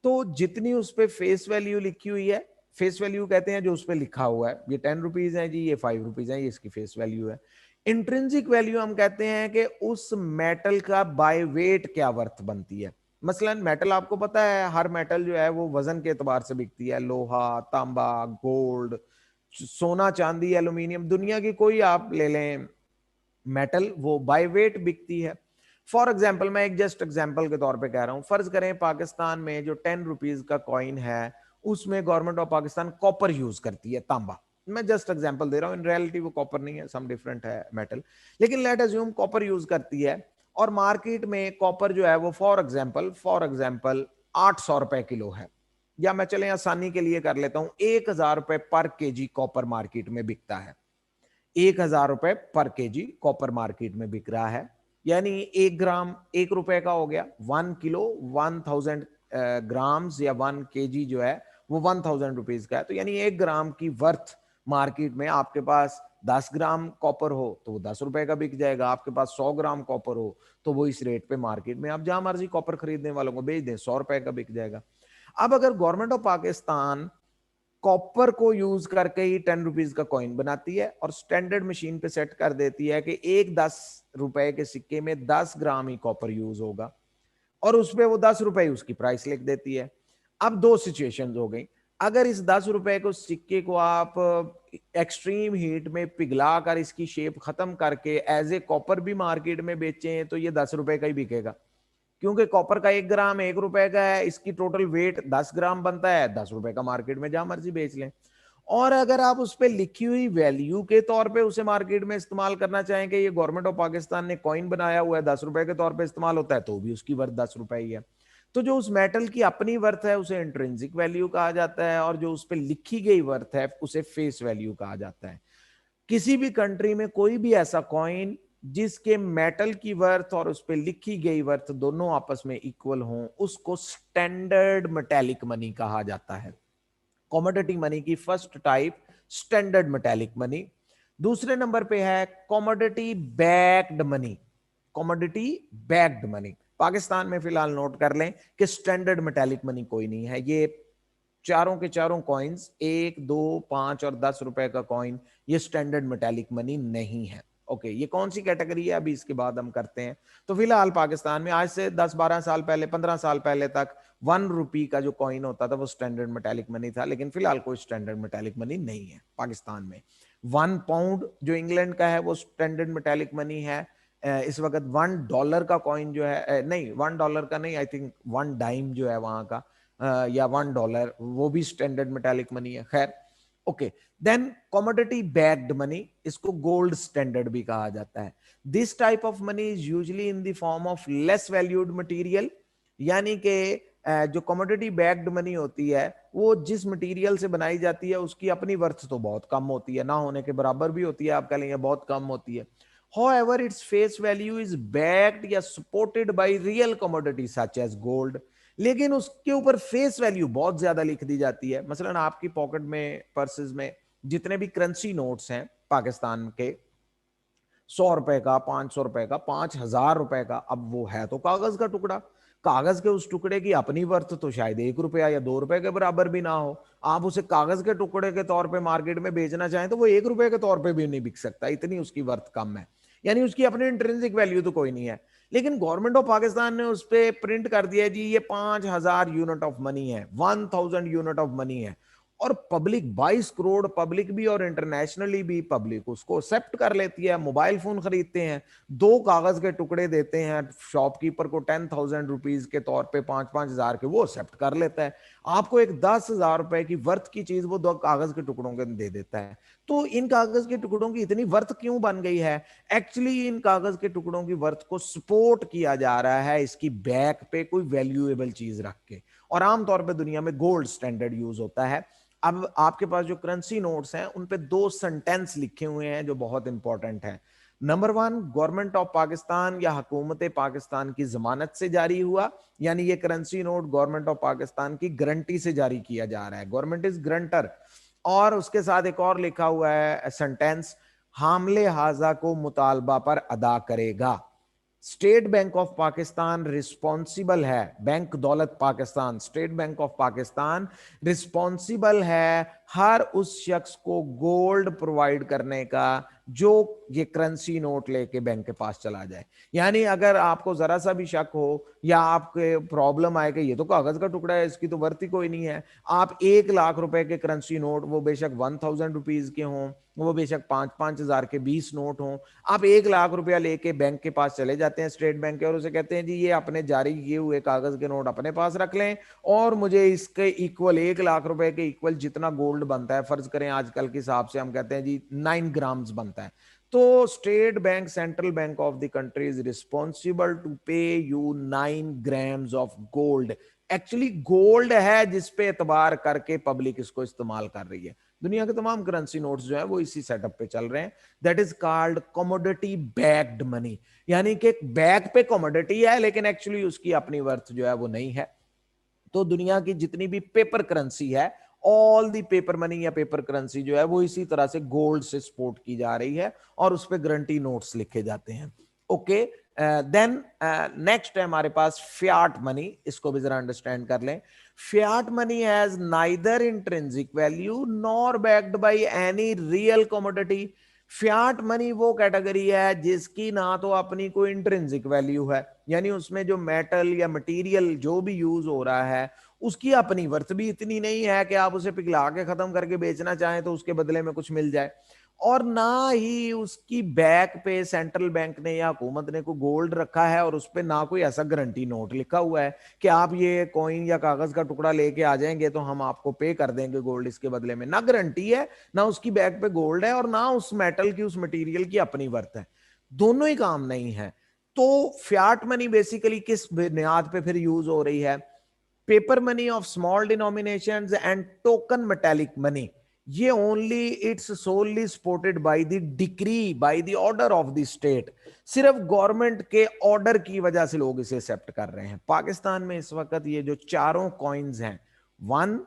तो जितनी उस पर फेस वैल्यू लिखी हुई है, फेस वैल्यू कहते हैं जो उस पर लिखा हुआ है, ये 10 रुपीज है जी, ये 5 रुपीज है, ये इसकी फेस वैल्यू है। इंट्रिंसिक वैल्यू हम कहते हैं कि उस मेटल का बाय वेट क्या वर्थ बनती है। मसलन मेटल, आपको पता है हर मेटल जो है वो वजन के एतबार से बिकती है, लोहा, तांबा, गोल्ड, सोना, चांदी, एल्यूमिनियम, दुनिया की कोई आप ले लें मेटल वो बाय वेट बिकती है। फॉर एग्जाम्पल, मैं एक जस्ट एग्जाम्पल के तौर पे कह रहा हूं, फर्ज करें पाकिस्तान में जो 10 रुपीज का कॉइन है उसमें government of Pakistan copper use करती है, तांबा। मैं जस्ट एग्जांपल दे रहा हूं, इन रियलिटी वो कॉपर नहीं है, सम डिफरेंट है मेटल, लेकिन लेट अज्यूम कॉपर यूज करती है। और मार्केट में कॉपर जो है वो फॉर एग्जांपल 800 रुपए किलो है, या मैं चले आसानी के लिए कर लेता हूं 1000 रुपए पर केजी कॉपर मार्केट में बिकता है। 1000 रुपए पर केजी कॉपर मार्केट में बिक रहा है, यानी 1 ग्राम 1 रुपए का हो गया। 1 किलो 1000 ग्राम्स या 1 केजी जो है वो 1000 रुपीज का है। तो यानी 1 ग्राम की वर्थ मार्केट में आपके पास 10 ग्राम कॉपर हो तो वो 10 रुपए का बिक जाएगा, आपके पास 100 ग्राम कॉपर हो तो वो इस रेट पे मार्केट में आप जहां मर्जी कॉपर खरीदने वालों को बेच दें, 100 रुपए का बिक जाएगा। अब अगर गवर्नमेंट ऑफ पाकिस्तान कॉपर को यूज करके ही 10 रुपीज का कॉइन बनाती है और स्टैंडर्ड मशीन पे सेट कर देती है कि एक 10 रुपए के सिक्के में 10 ग्राम ही कॉपर यूज होगा, और उसपे वो 10 रुपए उसकी प्राइस लिख देती है। अब दो सिचुएशन हो गई। अगर इस 10 रुपए को सिक्के को आप एक्सट्रीम हीट में पिघला कर इसकी शेप खत्म करके एज ए कॉपर भी मार्केट में बेचे तो ये 10 रुपए का ही बिकेगा, क्योंकि कॉपर का 1 ग्राम 1 रुपए का है, इसकी टोटल वेट 10 ग्राम बनता है, 10 रुपए का मार्केट में जहां मर्जी बेच लें। और अगर आप उस पर लिखी हुई वैल्यू के तौर पे उसे मार्केट में इस्तेमाल करना चाहें कि ये गवर्नमेंट ऑफ पाकिस्तान ने कॉइन बनाया हुआ है, 10 रुपए के तौर पे इस्तेमाल होता है, तो भी उसकी वर्थ 10 रुपए ही है। तो जो उस मेटल की अपनी वर्थ है उसे इंट्रिंसिक वैल्यू कहा जाता है, और जो उस पर लिखी गई वर्थ है उसे फेस वैल्यू कहा जाता है। किसी भी कंट्री में कोई भी ऐसा कॉइन जिसके मेटल की वर्थ और उस पर लिखी गई वर्थ दोनों आपस में इक्वल हों, उसको स्टैंडर्ड मेटेलिक मनी कहा जाता है। कॉमोडिटी मनी की first type standard metallic money. दूसरे नंबर पे है commodity backed money. Commodity backed money Pakistan में फिलहाल नोट कर लें कि स्टैंडर्ड मेटेलिक मनी कोई नहीं है। ये चारों के चारों कॉइन्स 1, 2, 5 और 10 रुपए का कॉइन ये स्टैंडर्ड मेटेलिक मनी नहीं है। ओके, ये कौन सी कैटेगरी है अभी इसके बाद हम करते हैं। तो फिलहाल पाकिस्तान में आज से 10-12 साल पहले 15 साल पहले तक 1 रुपी का जो कॉइन होता था वो स्टैंडर्ड मेटेलिक मनी था, लेकिन फिलहाल कोई स्टैंडर्ड मेटेलिक मनी नहीं है पाकिस्तान में। 1 पाउंड जो इंग्लैंड का है वो स्टैंडर्ड मेटेलिक मनी है। इस वक्त $1 का कॉइन जो है, नहीं $1 का नहीं, आई थिंक 1 डाइम जो है वहां का, या $1 वो भी स्टैंडर्ड मेटालिक मनी है। खैर, okay. Then commodity backed money, इसको गोल्ड स्टैंडर्ड भी कहा जाता है। This type of money is usually in the form of less valued material, यानी कि जो कॉमोडिटी बैक्ड मनी होती है वो जिस मटेरियल से बनाई जाती है उसकी अपनी वर्थ तो बहुत कम होती है, ना होने के बराबर भी होती है, आप कह लेंगे बहुत कम होती है। However, its face value is backed या supported by real commodities such as gold, लेकिन उसके ऊपर फेस वैल्यू बहुत ज्यादा लिख दी जाती है। मसलन आपकी पॉकेट में, पर्सेस में जितने भी करेंसी नोट्स हैं पाकिस्तान के, 100 रुपए का, 500 रुपए का, 5000 रुपए का, अब वो है तो कागज का टुकड़ा, कागज के उस टुकड़े की अपनी वर्थ तो शायद 1 रुपया या 2 रुपए के बराबर भी ना हो। आप उसे कागज के टुकड़े के तौर पे मार्केट में बेचना चाहें तो वो 1 रुपए के तौर पे भी नहीं बिक सकता, इतनी उसकी वर्थ कम है, यानी उसकी अपनी इंट्रिंसिक वैल्यू तो कोई नहीं है। लेकिन गवर्नमेंट ऑफ पाकिस्तान ने उस पर प्रिंट कर दिया जी ये 5000 यूनिट ऑफ मनी है, 1000 यूनिट ऑफ मनी है, और पब्लिक 22 करोड़ पब्लिक भी और इंटरनेशनली भी पब्लिक उसको एक्सेप्ट कर लेती है। मोबाइल फोन खरीदते हैं, 2 कागज के टुकड़े देते हैं शॉपकीपर को 10,000 रुपीज के तौर पे, 5-5 हजार के, वो एक्सेप्ट कर लेता है। आपको एक 10,000 रुपए की वर्थ की चीज वो 2 कागज के टुकड़ों के दे देता है। तो इन कागज के टुकड़ों की इतनी वर्थ क्यों बन गई है? एक्चुअली इन कागज के टुकड़ों की वर्थ को सपोर्ट किया जा रहा है इसकी बैक पे कोई वैल्यूएबल चीज रख के, और आमतौर पे दुनिया में गोल्ड स्टैंडर्ड यूज होता है। अब आपके पास जो करेंसी नोट्स हैं उन पे 2 सेंटेंस लिखे हुए हैं जो बहुत इंपॉर्टेंट है। नंबर 1, गवर्नमेंट ऑफ पाकिस्तान या हुकूमत पाकिस्तान की जमानत से जारी हुआ, यानी ये currency note government of Pakistan की गारंटी से जारी किया जा रहा है, गवर्नमेंट इज ग्रंटर। और उसके साथ एक और लिखा हुआ है सेंटेंस, हामले हाजा को मुतालबा पर अदा करेगा। State bank of Pakistan responsible है, बैंक दौलत Pakistan, state bank of Pakistan responsible है हर उस शख्स को गोल्ड प्रोवाइड करने का जो ये करेंसी नोट लेके बैंक के पास चला जाए। यानी अगर आपको जरा सा भी शक हो या आपके प्रॉब्लम आए कि ये तो कागज का टुकड़ा है, इसकी तो वर्थ ही कोई नहीं है, आप 1 लाख रुपए के करेंसी नोट, वो बेशक 1000 रुपीज के हों वो बेशक 5-5 हजार के 20 नोट हों। आप 1 लाख रुपया लेके बैंक के पास चले जाते हैं, स्टेट बैंक के, और उसे कहते हैं जी ये अपने जारी किए हुए कागज के नोट अपने पास रख लें और मुझे इसके इक्वल 1 लाख रुपए के इक्वल जितना गोल्ड बनता है, फर्ज करें आजकल के हिसाब से हम कहते हैं जी 9 ग्राम्स बनता है, तो state bank, central bank of the country is responsible to pay you 9 grams of gold. Actually gold है जिसपे एतबार करके पब्लिक इसको इस्तेमाल कर रही है। दुनिया के तमाम करेंसी नोट्स जो है वो इसी सेटअप पे चल रहे हैं। That is called commodity backed money, यानी कि बैक पे कमोडिटी है लेकिन एक्चुअली उसकी अपनी वर्थ जो है वो नहीं है। तो दुनिया की जितनी भी पेपर करेंसी है, ऑल दी पेपर मनी या पेपर करेंसी जो है वो इसी तरह से गोल्ड से सपोर्ट की जा रही है और उस पर गारंटी नोट्स लिखे जाते हैं। ओके, देन नेक्स्ट है हमारे पास फियाट मनी। इसको भी जरा अंडरस्टैंड कर लें। Fiat money has neither intrinsic value nor backed by any real commodity. Fiat money वो कैटेगरी है जिसकी ना तो अपनी कोई इंट्रिंसिक वैल्यू है, यानी उसमें जो मेटल या मटेरियल जो भी यूज हो रहा है उसकी अपनी वर्थ भी इतनी नहीं है कि आप उसे पिघला के खत्म करके बेचना चाहें तो उसके बदले में कुछ मिल जाए, और ना ही उसकी बैक पे सेंट्रल बैंक ने या हुकूमत ने कोई गोल्ड रखा है और उस पर ना कोई ऐसा गारंटी नोट लिखा हुआ है कि आप ये कॉइन या कागज का टुकड़ा लेके आ जाएंगे तो हम आपको पे कर देंगे गोल्ड इसके बदले में। ना गारंटी है, ना उसकी बैक पे गोल्ड है, और ना उस मेटल की, उस मटेरियल की अपनी वर्थ है। दोनों ही काम नहीं है। तो फियाट मनी बेसिकली किस बुनियाद पे फिर यूज हो रही है? Paper money of small denominations and token metallic money, ये only it's solely supported by the decree, by the order of the state. सिर्फ गवर्नमेंट के ऑर्डर की वजह से लोग इसे एक्सेप्ट कर रहे हैं। पाकिस्तान में इस वक्त ये जो चारों कॉइन्स हैं, 1,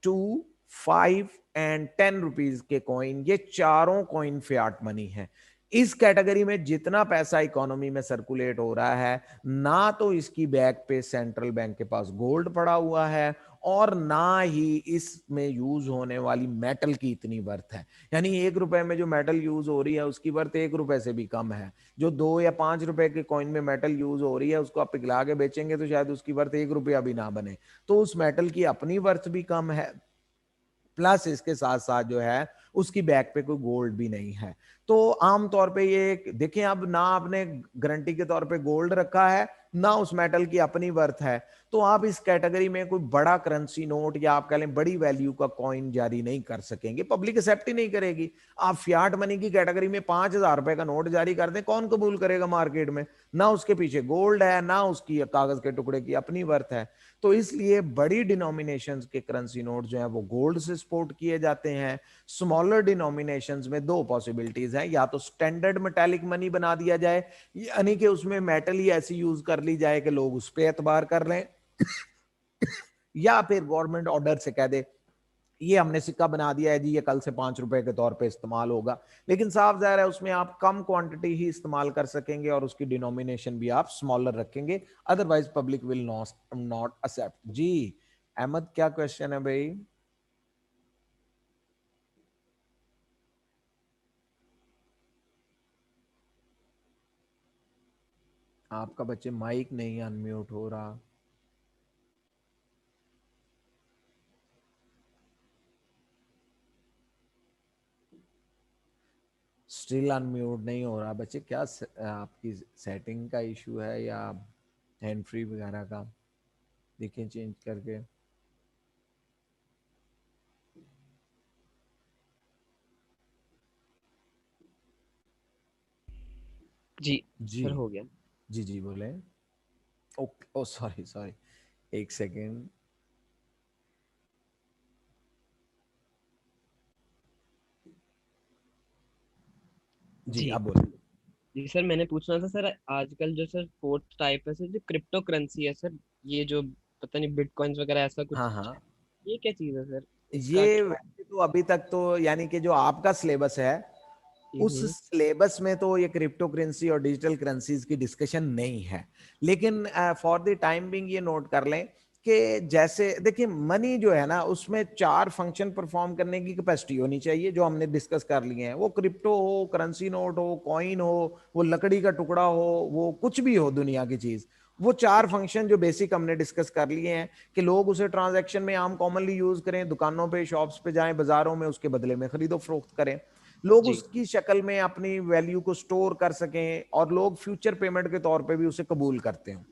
2, 5 एंड 10 रुपीज के कॉइन, ये चारों कॉइन फियाट मनी है। इस कैटेगरी में जितना पैसा इकोनॉमी में सर्कुलेट हो रहा है, ना तो इसकी बैक पे सेंट्रल बैंक के पास गोल्ड पड़ा हुआ है और ना ही इसमें यूज होने वाली मेटल की इतनी वर्थ है। यानी 1 रुपए में जो मेटल यूज हो रही है उसकी वर्थ 1 रुपए से भी कम है। जो 2 या 5 रुपए के कॉइन में मेटल यूज हो रही है उसको आप पिघला के बेचेंगे तो शायद उसकी वर्थ 1 रुपया भी ना बने। तो उस मेटल की अपनी वर्थ भी कम है, प्लस इसके साथ साथ जो है उसकी बैक पे कोई गोल्ड भी नहीं है। तो आमतौर पे ये देखें, अब ना आपने गारंटी के तौर पे गोल्ड रखा है, ना उस मेटल की अपनी वर्थ है, तो आप इस कैटेगरी में कोई बड़ा करेंसी नोट या आप कह लें बड़ी वैल्यू का कॉइन जारी नहीं कर सकेंगे, पब्लिक एक्सेप्ट ही नहीं करेगी। आप फियाट मनी की कैटेगरी में 5,000 रुपए का नोट जारी कर दें, कौन कबूल करेगा मार्केट में? ना उसके पीछे गोल्ड है, ना उसकी कागज के टुकड़े की अपनी वर्थ है। तो इसलिए बड़ी डिनोमिनेशंस के करेंसी नोट जो है वो गोल्ड से सपोर्ट किए जाते हैं। स्मॉलर डिनोमिनेशंस में दो पॉसिबिलिटीज हैं, या तो स्टैंडर्ड मेटालिक मनी बना दिया जाए, यानी कि उसमें मेटल ही ऐसी यूज कर ली जाए कि लोग उस पर एतबार कर लें, या फिर गवर्नमेंट ऑर्डर से कह दे ये हमने सिक्का बना दिया है जी, ये कल से 5 रुपए के तौर पे इस्तेमाल होगा। लेकिन साफ जाहिर है उसमें आप कम क्वांटिटी ही इस्तेमाल कर सकेंगे और उसकी डिनोमिनेशन भी आप स्मॉलर रखेंगे, otherwise public will not accept. जी अहमद, क्या क्वेश्चन है भाई? आपका बच्चे माइक नहीं अनम्यूट हो रहा। स्टिल अनम्यूट नहीं हो रहा बच्चे, क्या आपकी सेटिंग का इशू है या हैंड फ्री वगैरह का? देखें चेंज करके। जी जी सर, हो गया। जी जी बोले। ओके, ओ सॉरी सॉरी, एक सेकेंड। जी जी आप बोले। जी सर, मैंने पूछना था सर, आजकल जो सर फोर्थ टाइप है सर, जो क्रिप्टो करेंसी है सर, ये जो पता नहीं बिटकॉइंस वगैरह ऐसा हाँ कुछ है, हाँ, ये क्या चीज़ है सर? इसका ये क्या? वैसे तो अभी तक तो यानी कि जो आपका सिलेबस है उस हम्म। सिलेबस में तो ये क्रिप्टो करेंसी और डिजिटल करेंसीज की डिस्कशन नहीं है। लेकिन फॉर द टाइम बिंग ये नोट कर लें कि जैसे देखिए मनी जो है ना उसमें 4 फंक्शन परफॉर्म करने की कैपेसिटी होनी चाहिए, जो हमने डिस्कस कर लिए हैं। वो क्रिप्टो हो, करेंसी नोट हो, कॉइन हो, वो लकड़ी का टुकड़ा हो, वो कुछ भी हो दुनिया की चीज, वो 4 फंक्शन जो बेसिक हमने डिस्कस कर लिए हैं कि लोग उसे ट्रांजैक्शन में आम कॉमनली यूज करें, दुकानों पे, शॉप्स पे जाएं, बाजारों में उसके बदले में खरीदो फरोख्त करें। लोग जी। उसकी शक्ल में अपनी वैल्यू को स्टोर कर सकें और लोग फ्यूचर पेमेंट के तौर पे भी उसे कबूल करते हैं।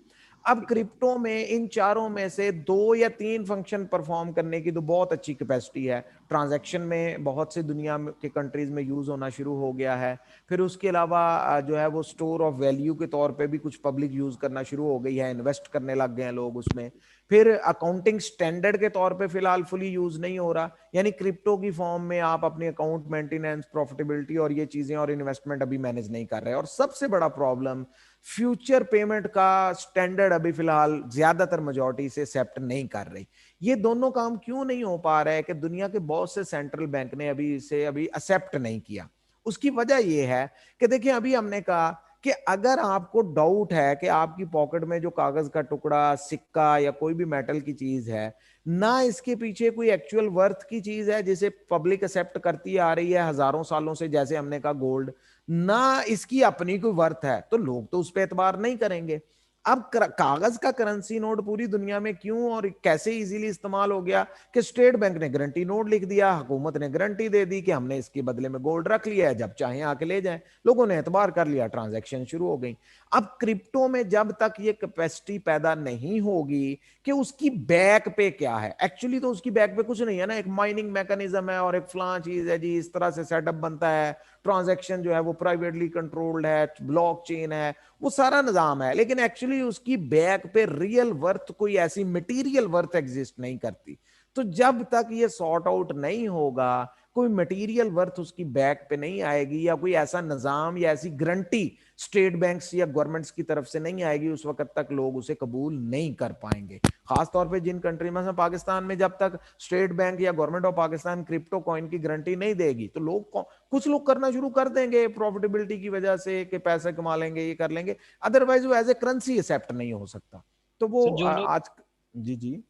अब ठीक है। क्रिप्टो में इन चारों में से 2 या 3 फंक्शन परफॉर्म करने की तो बहुत अच्छी कैपेसिटी है। ट्रांजैक्शन में बहुत से दुनिया के कंट्रीज में यूज होना शुरू हो गया है। फिर उसके अलावा जो है वो स्टोर ऑफ वैल्यू के तौर पे भी कुछ पब्लिक यूज करना शुरू हो गई है, इन्वेस्ट करने लग गए हैं लोग उसमें। फिर अकाउंटिंग स्टैंडर्ड के तौर पे फिलहाल फुली यूज नहीं हो रहा, यानी क्रिप्टो की फॉर्म में आप अपनी अकाउंट मेंटेनेंस, प्रॉफिटेबिलिटी और ये चीजें और इन्वेस्टमेंट अभी मैनेज नहीं कर रहे। और सबसे बड़ा प्रॉब्लम, फ्यूचर पेमेंट का स्टैंडर्ड अभी फिलहाल ज्यादातर मेजोरिटी से एक्सेप्ट नहीं कर रही। ये दोनों काम क्यों नहीं हो पा रहा है कि दुनिया के बहुत से सेंट्रल बैंक ने अभी इसे अभी एक्सेप्ट नहीं किया। उसकी वजह यह है कि देखिए, अभी हमने कहा कि अगर आपको डाउट है कि आपकी पॉकेट में जो कागज का टुकड़ा, सिक्का या कोई भी मेटल की चीज है, ना इसके पीछे कोई एक्चुअल वर्थ की चीज है जिसे पब्लिक एक्सेप्ट करती आ रही है हजारों सालों से, जैसे हमने कहा गोल्ड, ना इसकी अपनी कोई वर्थ है, तो लोग तो उस पर एतबार नहीं करेंगे। अब कागज का करेंसी नोट पूरी दुनिया में क्यों और कैसे इजीली इस्तेमाल हो गया कि स्टेट बैंक ने गारंटी नोट लिख दिया, हुकूमत ने गारंटी दे दी कि हमने इसके बदले में गोल्ड रख लिया है, जब चाहे आके ले जाएं। लोगों ने एतबार कर लिया, ट्रांजैक्शन शुरू हो गई। अब क्रिप्टो में जब तक ये कैपेसिटी पैदा नहीं होगी कि उसकी बैक पे क्या है, एक्चुअली तो उसकी बैक पे कुछ नहीं है ना, एक माइनिंग मैकेनिज्म है और एक फलां चीज है जी, इस तरह से सेटअप बनता है, ट्रांजैक्शन जो है वो प्राइवेटली कंट्रोल्ड है, ब्लॉकचेन है, वो सारा निजाम है, लेकिन एक्चुअली उसकी बैक पे रियल वर्थ, कोई ऐसी मटेरियल वर्थ एग्जिस्ट नहीं करती। तो जब तक ये सॉर्ट आउट नहीं होगा, कोई मटेरियल वर्थ उसकी बैक पे नहीं आएगी, या कोई ऐसा निजाम या ऐसी गारंटी स्टेट बैंक्स या गवर्नमेंट्स की तरफ से नहीं आएगी, उस वक्त तक लोग उसे कबूल नहीं कर पाएंगे। खासतौर पे जिन कंट्री में, पाकिस्तान में, जब तक स्टेट बैंक या government of Pakistan crypto coin की गारंटी नहीं देगी, तो लोग, कुछ लोग करना शुरू कर देंगे प्रॉफिटेबिलिटी की वजह से कि पैसे कमा लेंगे, ये कर लेंगे, अदरवाइज वो एज ए करेंसी एक्सेप्ट नहीं हो सकता। तो वो सर आज, जी जी,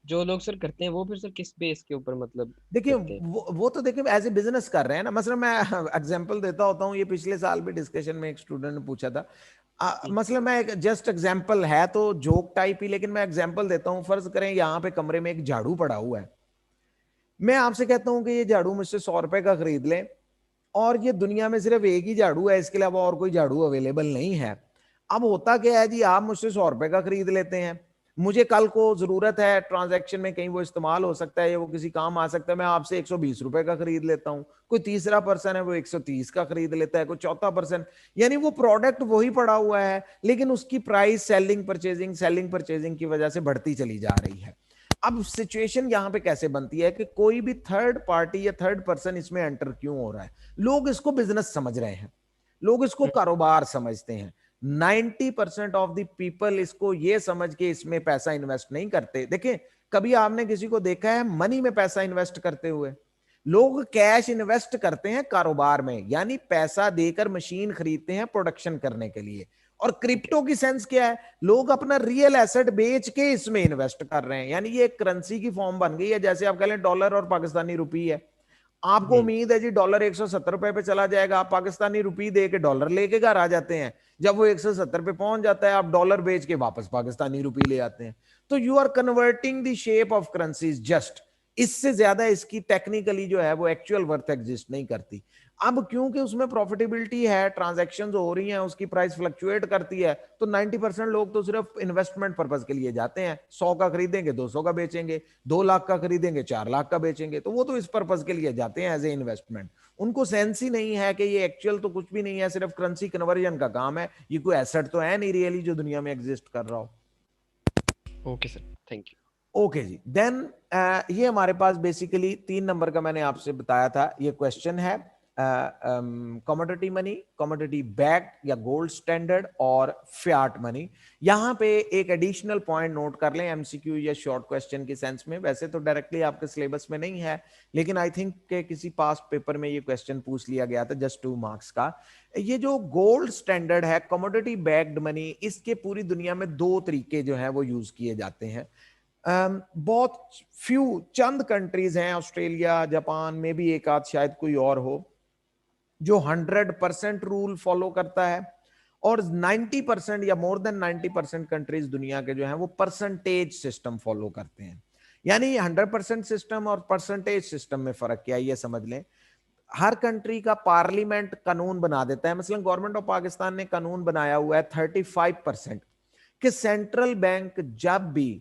जो लोग सर करते हैं वो फिर सर किस बेस के ऊपर मतलब देखिए करते हैं? वो तो देखिए एज ए बिजनेस कर रहे हैं ना। मतलब मैं एग्जांपल देता होता हूँ, ये पिछले साल भी डिस्कशन में एक स्टूडेंट ने पूछा था। जी। मतलब मैं एक जस्ट एग्जांपल है तो जोक टाइप ही, लेकिन मैं एग्जांपल देता हूँ। फर्ज करें यहाँ पे कमरे में एक झाड़ू पड़ा हुआ है, मैं आपसे कहता हूँ कि ये झाड़ू मुझसे 100 रुपए का खरीद लें, और ये दुनिया में सिर्फ एक ही झाड़ू है, इसके अलावा और कोई झाड़ू अवेलेबल नहीं है। अब होता क्या है जी, आप मुझसे 100 रुपए का खरीद लेते हैं, मुझे कल को जरूरत है, ट्रांजैक्शन में कहीं वो इस्तेमाल हो सकता है या वो किसी काम आ सकता है, मैं आपसे 120 रुपए का खरीद लेता हूँ, कोई तीसरा पर्सन है वो 130 का खरीद लेता है, कोई चौथा पर्सन, यानी वो प्रोडक्ट वही पड़ा हुआ है, लेकिन उसकी प्राइस सेलिंग परचेजिंग की वजह से बढ़ती चली जा रही है। अब सिचुएशन यहां पे कैसे बनती है कि कोई भी थर्ड पार्टी या थर्ड पर्सन इसमें एंटर क्यों हो रहा है? लोग इसको बिजनेस समझ रहे हैं, लोग इसको कारोबार समझते हैं। 90% ऑफ द पीपल इसको ये समझ के इसमें पैसा इन्वेस्ट नहीं करते। देखिए, कभी आपने किसी को देखा है मनी में पैसा इन्वेस्ट करते हुए? लोग कैश इन्वेस्ट करते हैं कारोबार में, यानी पैसा देकर मशीन खरीदते हैं प्रोडक्शन करने के लिए। और क्रिप्टो की सेंस क्या है? लोग अपना रियल एसेट बेच के इसमें इन्वेस्ट कर रहे हैं, यानी ये एक करेंसी की फॉर्म बन गई है। जैसे आप कह लें डॉलर और पाकिस्तानी रुपी है, आपको हम्म। उम्मीद है जी डॉलर 170 रुपए पे चला जाएगा, आप पाकिस्तानी रुपी दे के डॉलर लेके घर आ जाते हैं। जब वो 170 पे पहुंच जाता है, आप डॉलर बेच के वापस पाकिस्तानी रुपी ले आते हैं। तो you are converting the shape of currencies just, इससे ज्यादा इसकी टेक्निकली जो है वो एक्चुअल वर्थ एग्जिस्ट नहीं करती। अब क्योंकि उसमें प्रॉफिटेबिलिटी है, ट्रांजैक्शंस हो रही हैं, उसकी प्राइस फ्लक्चुएट करती है, तो 90% लोग तो सिर्फ इन्वेस्टमेंट पर्पज के लिए जाते हैं। 100 का खरीदेंगे, 200 का बेचेंगे, 2 लाख का खरीदेंगे, 4 लाख का बेचेंगे, तो वो तो इस पर्पज के लिए जाते हैं एज ए इन्वेस्टमेंट। उनको सेंस ही नहीं है कि ये एक्चुअल तो कुछ भी नहीं है, सिर्फ करेंसी कन्वर्जन का काम है, ये कोई एसेट तो है नहीं रियली जो दुनिया में एग्जिस्ट कर रहा हो। Okay sir, thank you. Okay जी, देन ये हमारे पास बेसिकली 3 नंबर का मैंने आपसे बताया था, ये क्वेश्चन है कमोडिटी मनी, कमोडिटी बैक्ड या गोल्ड स्टैंडर्ड, और फियाट मनी। यहां पे एक एडिशनल पॉइंट नोट कर लें एमसीक्यू या शॉर्ट क्वेश्चन के सेंस में, वैसे तो डायरेक्टली आपके सिलेबस में नहीं है, लेकिन आई थिंक के किसी पास्ट पेपर में ये क्वेश्चन पूछ लिया गया था, जस्ट 2 मार्क्स का। ये जो गोल्ड स्टैंडर्ड है, कमोडिटी बैक्ड मनी, इसके पूरी दुनिया में 2 तरीके जो है वो यूज किए जाते हैं। बहुत फ्यू चंद कंट्रीज हैं, ऑस्ट्रेलिया, जापान में भी एक आध शायद कोई और हो, जो 100% रूल फॉलो करता है, और 90% या मोर देन 90% कंट्रीज दुनिया के जो हैं वो परसेंटेज सिस्टम फॉलो करते हैं। यानी 100% सिस्टम और परसेंटेज सिस्टम में फर्क क्या है, ये समझ लें। हर कंट्री का पार्लियामेंट कानून बना देता है। मसलन गवर्नमेंट ऑफ पाकिस्तान ने कानून बनाया हुआ है 35% कि सेंट्रल बैंक जब भी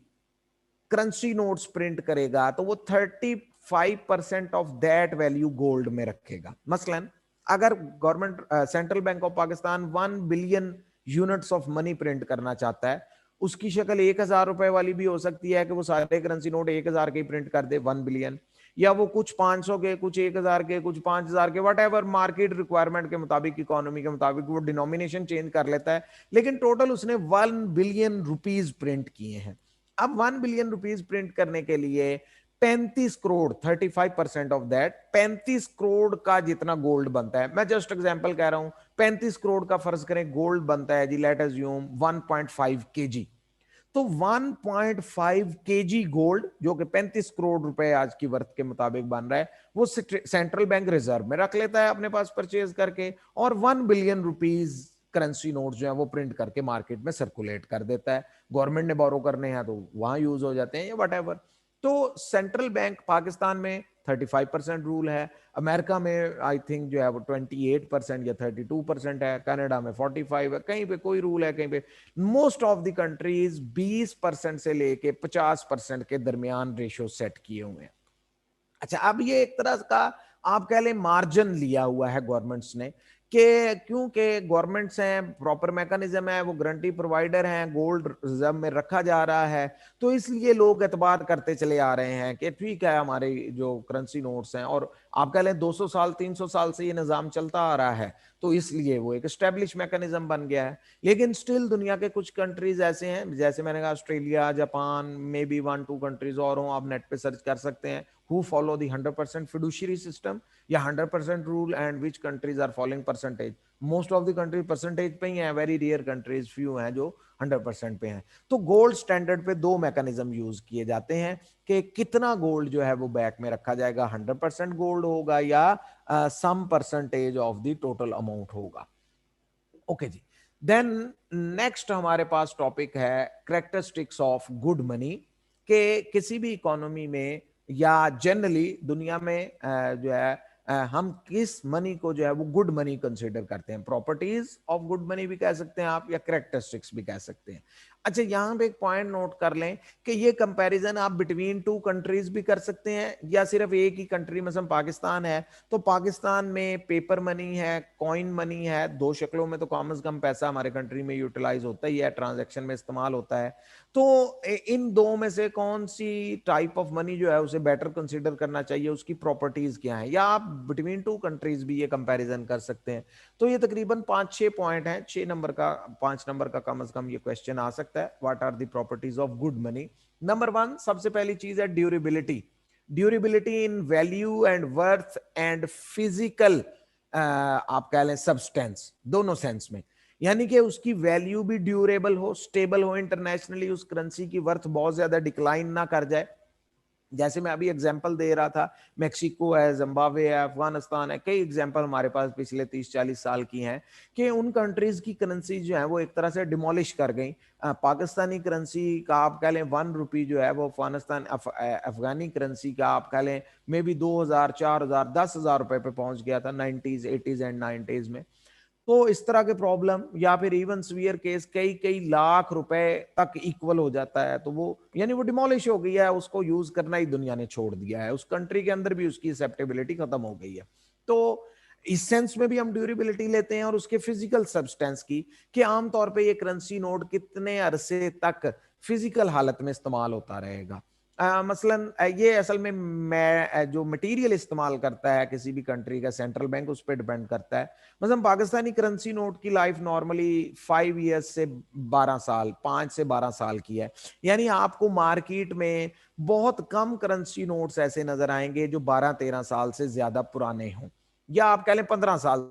करेंसी नोट्स प्रिंट करेगा तो वो 35% ऑफ दैट वैल्यू गोल्ड में रखेगा। मसलन अगर government central bank of Pakistan 1 billion units of money print करना चाहता है, उसकी शक्ल 1,000 रुपए वाली भी हो सकती है कि वो सारे करेंसी नोट 1,000 के प्रिंट कर दे 1 बिलियन, या वो कुछ 500 के, कुछ 1,000 के, कुछ 5,000 के, वट एवर मार्केट रिक्वायरमेंट के मुताबिक, इकोनॉमी के मुताबिक वो डिनोमिनेशन चेंज कर लेता है, लेकिन टोटल उसने 1 बिलियन रुपीज प्रिंट किए हैं। अब 1 बिलियन रुपीज प्रिंट करने के लिए 35 करोड़, 35% ऑफ दैट 35 करोड़ का जितना गोल्ड बनता है, मैं जस्ट एग्जांपल कह रहा हूं, 35 करोड़ का फर्ज करें गोल्ड बनता है जी, लेट अज्यूम 1.5 kg। तो 1.5 kg गोल्ड जो कि 35 करोड़ रुपए आज की वर्थ के मुताबिक बन रहा है, वो सेंट्रल बैंक रिजर्व में रख लेता है अपने पास परचेज करके, और 1 बिलियन रुपीज करेंसी नोट जो है वो प्रिंट करके मार्केट में सर्कुलेट कर देता है। गवर्नमेंट ने बोरो करने हैं तो वहां यूज हो जाते हैं या वट एवर। तो सेंट्रल बैंक पाकिस्तान में 35% रूल है, अमेरिका में आई थिंक जो है वो 28% या 32% है, कनाडा में 45 है, कहीं पे कोई रूल है, कहीं पे। मोस्ट ऑफ द कंट्रीज 20% से लेके 50% के दरमियान रेशियो सेट किए हुए हैं। अच्छा, अब ये एक तरह का आप कह लें मार्जिन लिया हुआ है गवर्नमेंट्स ने, कि क्योंकि गवर्नमेंट्स हैं, प्रॉपर मैकेनिज्म है, वो गारंटी प्रोवाइडर हैं, गोल्ड रिजर्व में रखा जा रहा है, तो इसलिए लोग एतबार करते चले आ रहे हैं कि ठीक है हमारे जो करेंसी नोट्स हैं, और आप कह लें 200 साल 300 साल से ये निज़ाम चलता आ रहा है, तो इसलिए वो एक स्टेब्लिश मैकेनिज्म बन गया है। लेकिन स्टिल दुनिया के कुछ कंट्रीज ऐसे हैं, जैसे मैंने कहा Australia, Japan, may be 1-2 countries और हों, आप नेट पे सर्च कर सकते हैं, who follow the 100% fiduciary system या 100% rule, and which countries are following percentage। Most of the country percentage पे ही है, वेरी रेयर कंट्रीज फ्यू हैं जो 100% पे हैं। तो गोल्ड स्टैंडर्ड पे दो मैकेनिज्म यूज किए जाते हैं कि कितना गोल्ड जो है वो बैक में रखा जाएगा, 100% गोल्ड होगा या some percentage of the total amount होगा। ओके जी। देन नेक्स्ट हमारे पास टॉपिक है करेक्टरिस्टिक्स ऑफ गुड मनी, के किसी भी इकोनॉमी में या जनरली दुनिया में जो है हम किस मनी को जो है वो गुड मनी कंसिडर करते हैं। प्रॉपर्टीज ऑफ गुड मनी भी कह सकते हैं आप, या करेक्टरिस्टिक्स भी कह सकते हैं। अच्छा, यहां पे एक पॉइंट नोट कर लें कि ये कंपैरिजन आप बिटवीन टू कंट्रीज भी कर सकते हैं या सिर्फ एक ही कंट्री, मतलब पाकिस्तान है तो पाकिस्तान में पेपर मनी है, कॉइन मनी है, दो शक्लों में तो कम से कम पैसा हमारे कंट्री में यूटिलाइज होता ही है, ट्रांजैक्शन में इस्तेमाल होता है। तो इन दो में से कौन सी टाइप ऑफ मनी जो है उसे बेटर कंसिडर करना चाहिए, उसकी प्रॉपर्टीज क्या है, या आप बिटवीन टू कंट्रीज भी ये कंपैरिजन कर सकते हैं। तो ये तकरीबन 5-6 पॉइंट हैं, 6 नंबर का, 5 नंबर का कम से कम ये क्वेश्चन आ सकता है। What are the properties of good money? Number 1 सबसे पहली चीज है durability. Durability in value and worth and physical, आप कह लें सब्सटेंस, दोनों सेंस में, यानी कि उसकी वैल्यू भी ड्यूरेबल हो, स्टेबल हो, इंटरनेशनली उस करेंसी की वर्थ बहुत ज्यादा डिक्लाइन ना कर जाए। जैसे मैं अभी एग्जांपल दे रहा था, मेक्सिको है, जिम्बाब्वे है, अफगानिस्तान है, कई एग्जांपल हमारे पास पिछले 30-40 साल की हैं कि उन कंट्रीज की करेंसी जो है वो एक तरह से डिमोलिश कर गई। पाकिस्तानी करेंसी का आप कह लें 1 रुपी जो है वो अफगानिस्तान अफगानी करेंसी का आप कह लें मे बी 2,000, 4,000, 10,000 रुपए पे पहुंच गया था 90s, 80s एंड 90s में। तो इस तरह के प्रॉब्लम, या फिर इवन सीवियर केस कई कई लाख रुपए तक इक्वल हो जाता है, तो वो यानी वो डिमोलिश हो गई है, उसको यूज करना ही दुनिया ने छोड़ दिया है, उस कंट्री के अंदर भी उसकी एक्सेप्टेबिलिटी खत्म हो गई है। तो इस सेंस में भी हम ड्यूरेबिलिटी लेते हैं, और उसके फिजिकल सब्सटेंस की, कि आमतौर पे ये करेंसी नोट कितने अरसे तक फिजिकल हालत में इस्तेमाल होता रहेगा। मसलन ये असल में मैं जो मटेरियल इस्तेमाल करता है किसी भी कंट्री का सेंट्रल बैंक, उस पर डिपेंड करता है। मतलब पाकिस्तानी करेंसी नोट की लाइफ नॉर्मली 5 ईयर्स से 12 साल, 5 से 12 साल की है। यानी आपको मार्केट में बहुत कम करेंसी नोट्स ऐसे नजर आएंगे जो 12-13 साल से ज्यादा पुराने हों, या आप कह लें 15 साल।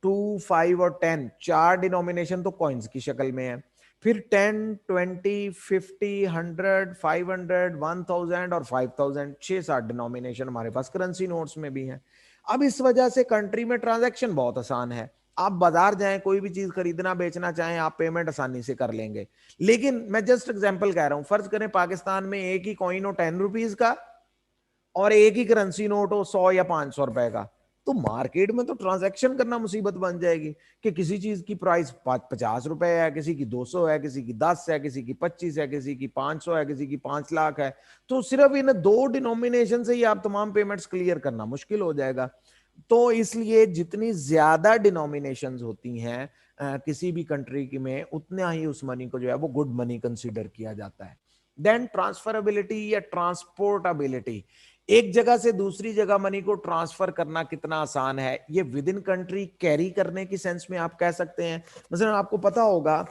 2, 5 और 10, चार डिनोमिनेशन तो कॉइन्स की शक्ल में है। फिर 10, 20, 50, 100, 500, 1000 और 5000, 6-7 डिनोमिनेशन हमारे पास करेंसी नोट्स में भी हैं। अब इस वजह से कंट्री में ट्रांजैक्शन बहुत आसान है। आप बाजार जाएं, कोई भी चीज खरीदना बेचना चाहें, आप पेमेंट आसानी से कर लेंगे। लेकिन मैं जस्ट एग्जांपल कह रहा हूं, फर्ज करें पाकिस्तान में एक ही कॉइन हो 10 रुपीज का और एक ही करेंसी नोट हो 100 या 500 रुपए का, तो मार्केट में तो ट्रांजैक्शन करना मुसीबत बन जाएगी कि किसी चीज की प्राइस 50 रुपए है, किसी की 200 है, किसी की 10 है, किसी की 25 है, किसी की 500 है, किसी की 5 लाख है। तो सिर्फ इन दो डिनोमिनेशन से ही आप तमाम पेमेंट्स क्लियर करना मुश्किल हो जाएगा। तो इसलिए जितनी ज्यादा डिनोमिनेशंस होती हैं किसी भी कंट्री की में, उतना ही उस मनी को जो है वो गुड मनी कंसीडर किया जाता है। देन ट्रांसफरेबिलिटी या ट्रांसपोर्टेबिलिटी, एक जगह से दूसरी जगह मनी को ट्रांसफर करना कितना आसान है, ये विद इन कंट्री कैरी करने की सेंस में आप कह सकते हैं। मतलब आपको पता होगा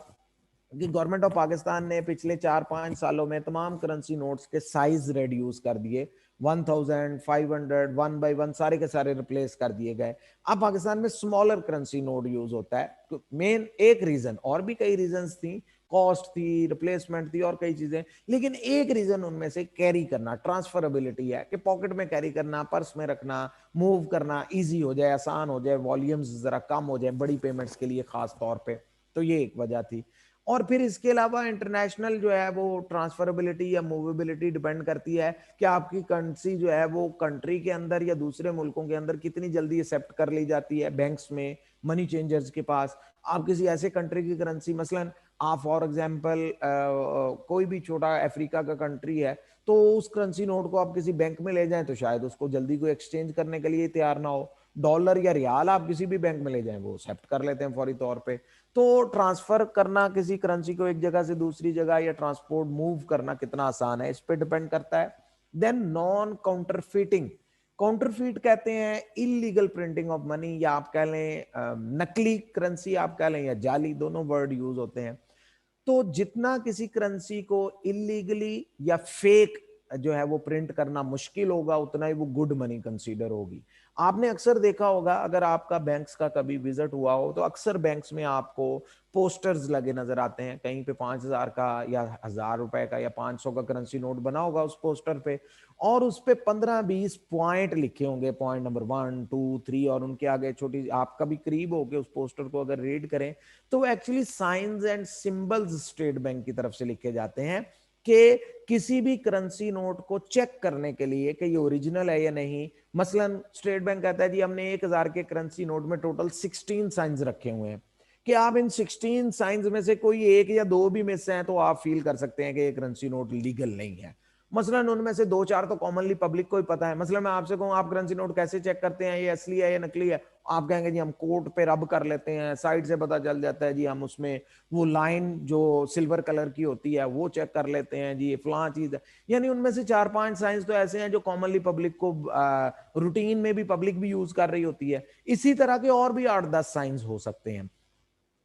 कि गवर्नमेंट ऑफ पाकिस्तान ने पिछले 4-5 सालों में तमाम करेंसी नोट्स के साइज रिड्यूस कर दिए, 1000, 500, 1 by 1 सारे के सारे रिप्लेस कर दिए गए। अब पाकिस्तान में स्मॉलर करेंसी नोट यूज होता है। तो मेन एक रीजन, और भी कई रीजन थी, कॉस्ट थी, रिप्लेसमेंट थी और कई चीजें, लेकिन एक रीजन उनमें से कैरी करना, ट्रांसफरेबिलिटी है कि पॉकेट में कैरी करना, पर्स में रखना, मूव करना इजी हो जाए, आसान हो जाए, वॉल्यूम्स जरा कम हो जाए बड़ी पेमेंट्स के लिए खास तौर पे। तो ये एक वजह थी। और फिर इसके अलावा इंटरनेशनल जो है वो ट्रांसफरेबिलिटी या मूवेबिलिटी डिपेंड करती है कि आपकी करेंसी जो है वो कंट्री के अंदर या दूसरे मुल्कों के अंदर कितनी जल्दी एक्सेप्ट कर ली जाती है बैंक्स में, मनी चेंजर्स के पास। आप किसी ऐसे कंट्री की करेंसी, मसलन आप फॉर एग्जांपल कोई भी छोटा अफ्रीका का कंट्री है, तो उस करेंसी नोट को आप किसी बैंक में ले जाएं तो शायद उसको जल्दी कोई एक्सचेंज करने के लिए तैयार ना हो। डॉलर या रियाल आप किसी भी बैंक में ले जाएं, वो एक्सेप्ट कर लेते हैं फौरी तौर पे। तो ट्रांसफर करना किसी करेंसी को एक जगह से दूसरी जगह या ट्रांसपोर्ट मूव करना कितना आसान है, इस पे डिपेंड करता है। देन नॉन काउंटरफीटिंग, काउंटरफीट कहते हैं इलीगल प्रिंटिंग ऑफ मनी, या आप कह लें नकली करेंसी आप कह लें, या जाली, दोनों वर्ड यूज होते हैं। तो जितना किसी करेंसी को इलीगली या फेक जो है वो प्रिंट करना मुश्किल होगा, उतना ही वो गुड मनी कंसीडर होगी। आपने अक्सर देखा होगा, अगर आपका बैंक्स का कभी विजिट हुआ हो, तो अक्सर बैंक्स में आपको पोस्टर्स लगे नजर आते हैं, कहीं पे 5,000 का या 1,000 रुपए का या 500 का करेंसी नोट बना होगा उस पोस्टर पे, और उस पे 15-20 पॉइंट लिखे होंगे, पॉइंट नंबर 1, 2, 3, और उनके आगे छोटी, आप कभी करीब होके उस पोस्टर को अगर रीड करें तो actually science and symbols state bank की तरफ से लिखे जाते हैं कि किसी भी करेंसी नोट को चेक करने के लिए कि ये ओरिजिनल है या नहीं। मसलन स्टेट बैंक कहता है जी हमने 1,000 के करेंसी नोट में टोटल 16 साइंस रखे हुए हैं, कि आप इन 16 साइंस में से कोई एक या दो भी मिस हैं तो आप फील कर सकते हैं कि ये करेंसी नोट लीगल नहीं है। मसलन उनमें से 2-4 तो कॉमनली पब्लिक को ही पता है। मसलन मैं आपसे कहूं आप करेंसी नोट कैसे चेक करते हैं, ये असली है या नकली है, आप कहेंगे जी हम कोट पे रब कर लेते हैं, साइड से पता चल जाता है जी, हम उसमें वो लाइन जो सिल्वर कलर की होती है वो चेक कर लेते हैं जी, ये फलां चीज है। यानी उनमें से 4-5 साइंस तो ऐसे हैं जो कॉमनली पब्लिक को रूटीन में भी पब्लिक भी यूज कर रही होती है। इसी तरह के और भी 8-10 साइंस हो सकते हैं।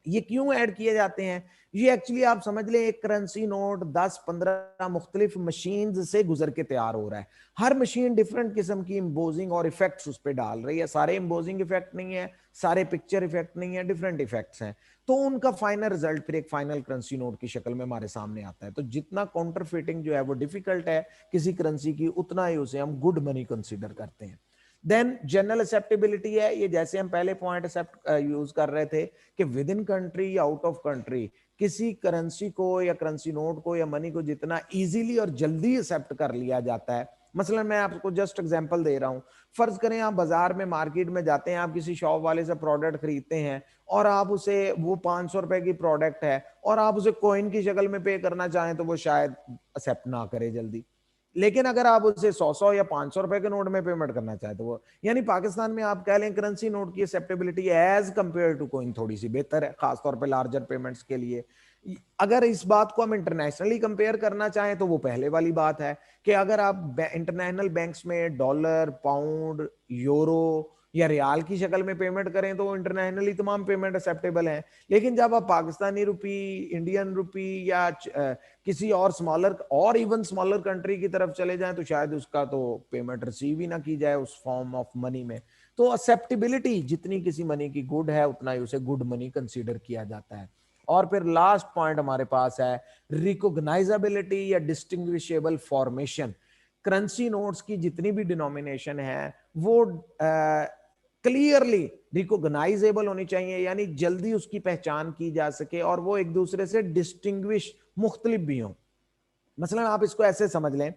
ये क्यों ऐड किए जाते हैं? ये एक्चुअली आप समझ लें एक करेंसी नोट 10-15 मुख्तलिफ मशीन से गुजर के तैयार हो रहा है। हर मशीन डिफरेंट किस्म की इम्बोजिंग और इफेक्ट्स उस पर डाल रही है। सारे इम्बोजिंग इफेक्ट नहीं है, सारे पिक्चर इफेक्ट नहीं है, डिफरेंट इफेक्ट्स हैं। तो उनका फाइनल रिजल्ट फिर एक फाइनल करेंसी नोट की शक्ल में हमारे सामने आता है। तो जितना काउंटर फिटिंग जो है वो डिफिकल्ट है किसी करेंसी की, उतना ही उसे हम गुड मनी कंसिडर करते हैं। देन जनरल एक्सेप्टेबिलिटी है, ये जैसे हम पहले पॉइंट एक्सेप्ट यूज कर रहे थे कि विद इन कंट्री या आउट ऑफ कंट्री किसी करेंसी को या करेंसी नोट को या मनी को जितना इजीली और जल्दी एक्सेप्ट कर लिया जाता है। मसलन मैं आपको जस्ट एग्जांपल दे रहा हूं, फर्ज करें आप बाजार में मार्केट में जाते हैं, आप किसी शॉप वाले से प्रोडक्ट खरीदते हैं और आप उसे, वो 500 रुपए की प्रोडक्ट है और आप उसे कॉइन की शक्ल में पे करना चाहें तो वो शायद एक्सेप्ट ना करे जल्दी। लेकिन अगर आप उसे 100 या 500 रुपए के नोट में पेमेंट करना चाहते हो, यानी पाकिस्तान में आप कह लें करेंसी नोट की acceptability as compare to coin थोड़ी सी बेहतर है, खासतौर पे लार्जर पेमेंट्स के लिए। अगर इस बात को हम इंटरनेशनली कंपेयर करना चाहें तो वो पहले वाली बात है कि अगर आप इंटरनेशनल बैंक्स में डॉलर, पाउंड, यूरो या रियाल की शक्ल में पेमेंट करें तो इंटरनेशनली तमाम पेमेंट एक्सेप्टेबल हैं। लेकिन जब आप पाकिस्तानी रुपी, इंडियन रुपी या किसी और स्मॉलर और इवन स्मॉलर कंट्री की तरफ चले जाएं तो शायद उसका तो पेमेंट रिसीव ही ना की जाए उस फॉर्म ऑफ मनी में। तो एक्सेप्टेबिलिटी जितनी किसी मनी की गुड है उतना ही उसे गुड मनी कंसीडर किया जाता है। और फिर लास्ट पॉइंट हमारे पास है रिकॉग्नाइजेबिलिटी या डिस्टिंग्विशेबल फॉर्मेशन। करेंसी नोट्स की जितनी भी डिनोमिनेशन है वो क्लियरली रिकॉग्नाइजेबल होनी चाहिए, यानी जल्दी उसकी पहचान की जा सके और वो एक दूसरे से डिस्टिंग्विश मुख्तलिफ भी हो। मसलन आप इसको ऐसे समझ लें,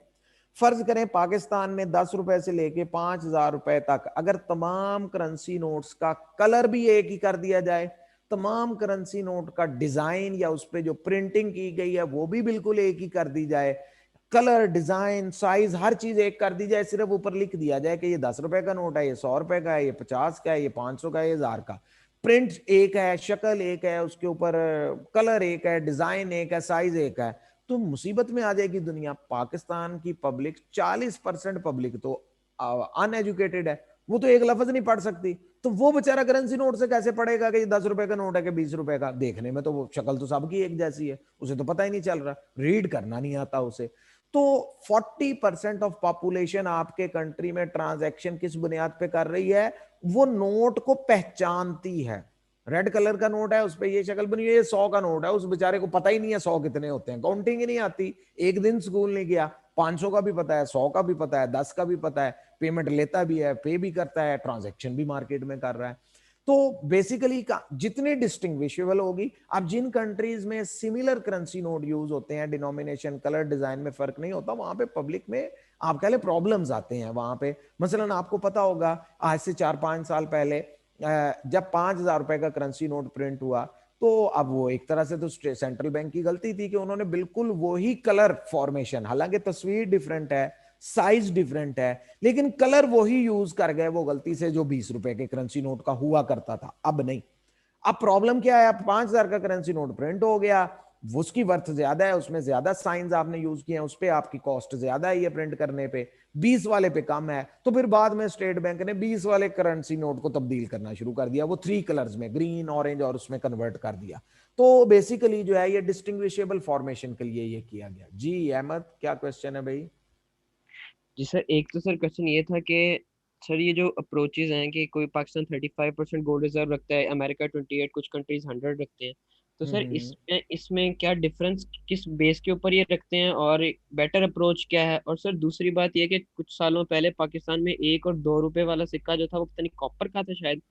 फर्ज करें पाकिस्तान में 10 रुपए से लेके 5,000 रुपए तक अगर तमाम करेंसी नोट्स का कलर भी एक ही कर दिया जाए, तमाम करेंसी नोट का डिजाइन या उस पर जो प्रिंटिंग की गई है वो भी बिल्कुल एक ही कर दी जाए, कलर डिजाइन साइज हर चीज एक कर दी जाए, सिर्फ ऊपर लिख दिया जाए कि ये 10 रुपए का नोट है, ये 100 रुपए का है, ये 50 का है, ये 500 का है, ये 1000 का, प्रिंट एक है, शक्ल एक है, उसके ऊपर कलर एक है, डिजाइन एक है, साइज एक है, तो मुसीबत में आ जाएगी दुनिया। पाकिस्तान की पब्लिक 40% पब्लिक तो अनएजुकेटेड है, वो तो एक लफ्ज नहीं पढ़ सकती, तो वो बेचारा करेंसी नोट से कैसे पढ़ेगा कि ये 10 रुपए का नोट है कि 20 रुपए का। देखने में तो वो शक्ल तो सबकी एक जैसी है, उसे तो पता ही नहीं चल रहा, रीड करना नहीं आता उसे। तो 40% ऑफ पॉपुलेशन आपके कंट्री में ट्रांजैक्शन किस बुनियाद पे कर रही है, वो नोट को पहचानती है। रेड कलर का नोट है, उस पर ये शक्ल बनी है, ये 100 का नोट है, उस बेचारे को पता ही नहीं है 100 कितने होते हैं, काउंटिंग ही नहीं आती, एक दिन स्कूल नहीं गया, 500 का भी पता है, 100 का भी पता है, 10 का भी पता है, पेमेंट लेता भी है, पे भी करता है, ट्रांजेक्शन भी मार्केट में कर रहा है। तो बेसिकली जितनी डिस्टिंग्विशेबल होगी, अब जिन कंट्रीज में सिमिलर करेंसी नोट यूज होते हैं, डिनोमिनेशन कलर डिजाइन में फर्क नहीं होता, वहां पे पब्लिक में आप कह ले प्रॉब्लम्स आते हैं वहां पे। मसलन आपको पता होगा आज से 4-5 साल पहले जब 5,000 रुपए का करेंसी नोट प्रिंट हुआ, तो अब वो एक तरह से तो सेंट्रल बैंक की गलती थी कि उन्होंने बिल्कुल वही कलर फॉर्मेशन, हालांकि तस्वीर डिफरेंट है, साइज डिफरेंट है, लेकिन कलर वही यूज कर गए वो गलती से जो 20 रुपए के करेंसी नोट का हुआ करता था, अब नहीं। अब प्रॉब्लम क्या है, अब 5,000 का करेंसी नोट प्रिंट हो गया, उसकी वर्थ ज्यादा है, उसमें ज्यादा साइंस आपने यूज किए हैं, उस पर आपकी कॉस्ट ज्यादा है ये प्रिंट करने पे, 20 वाले पे कम है, तो फिर बाद में स्टेट बैंक ने 20 वाले करेंसी नोट को तब्दील करना शुरू कर दिया, वो 3 कलर्स में ग्रीन ऑरेंज और उसमें कन्वर्ट कर दिया। तो बेसिकली जो है ये डिस्टिंग्विशेबल फॉर्मेशन के लिए ये किया गया। जी अहमद, क्या क्वेश्चन है भाई? जी सर, एक तो सर क्वेश्चन ये था कि सर ये जो अप्रोचेज हैं कि कोई पाकिस्तान 35% गोल्ड रिजर्व रखता है, अमेरिका 28, कुछ कंट्रीज 100 रखते हैं, तो सर हम्म। इसमें क्या डिफरेंस, किस बेस के ऊपर ये रखते हैं और बेटर अप्रोच क्या है? और सर दूसरी बात ये कि कुछ सालों पहले पाकिस्तान में 1 और 2 रुपए वाला सिक्का जो था वो पता नहीं कॉपर का था शायद,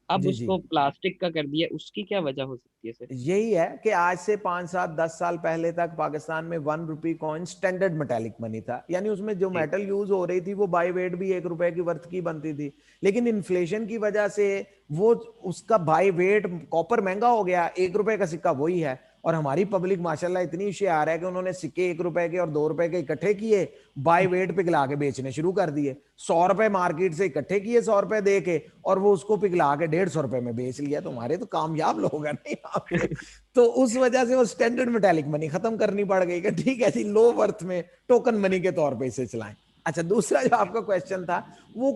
अब जी जी, उसको प्लास्टिक का कर दिया, उसकी क्या वजह हो सकती है सर? यही है कि आज से 5-7-10 साल पहले तक पाकिस्तान में 1 rupee coin standard metallic money था, यानी उसमें जो जी मेटल यूज हो रही थी वो बाई वेट भी 1 रुपए की वर्थ की बनती थी, लेकिन इन्फ्लेशन की वजह से वो उसका बाई वेट कॉपर महंगा हो गया, 1 रुपए का सिक्का वही है। और हमारी पब्लिक माशाल्लाह इतनी होशियार है कि उन्होंने सिक्के 1 रुपए के और 2 रुपए के इकट्ठे किए, बाई वेट पिघला के बेचने शुरू कर दिए, 100 रुपए मार्केट से इकट्ठे किए 100 रुपए दे के, और वो उसको पिघला के 150 रुपए में बेच लिया। तो हमारे तो कामयाब लोग हैं नहीं यहाँ पे। तो उस वजह से वो स्टैंडर्ड मेटालिक मनी खत्म करनी पड़ गई कि ठीक है जी, लो वर्थ में टोकन मनी के तौर पे इसे चलाएं। अच्छा, दूसरा जो आपका क्वेश्चन था वो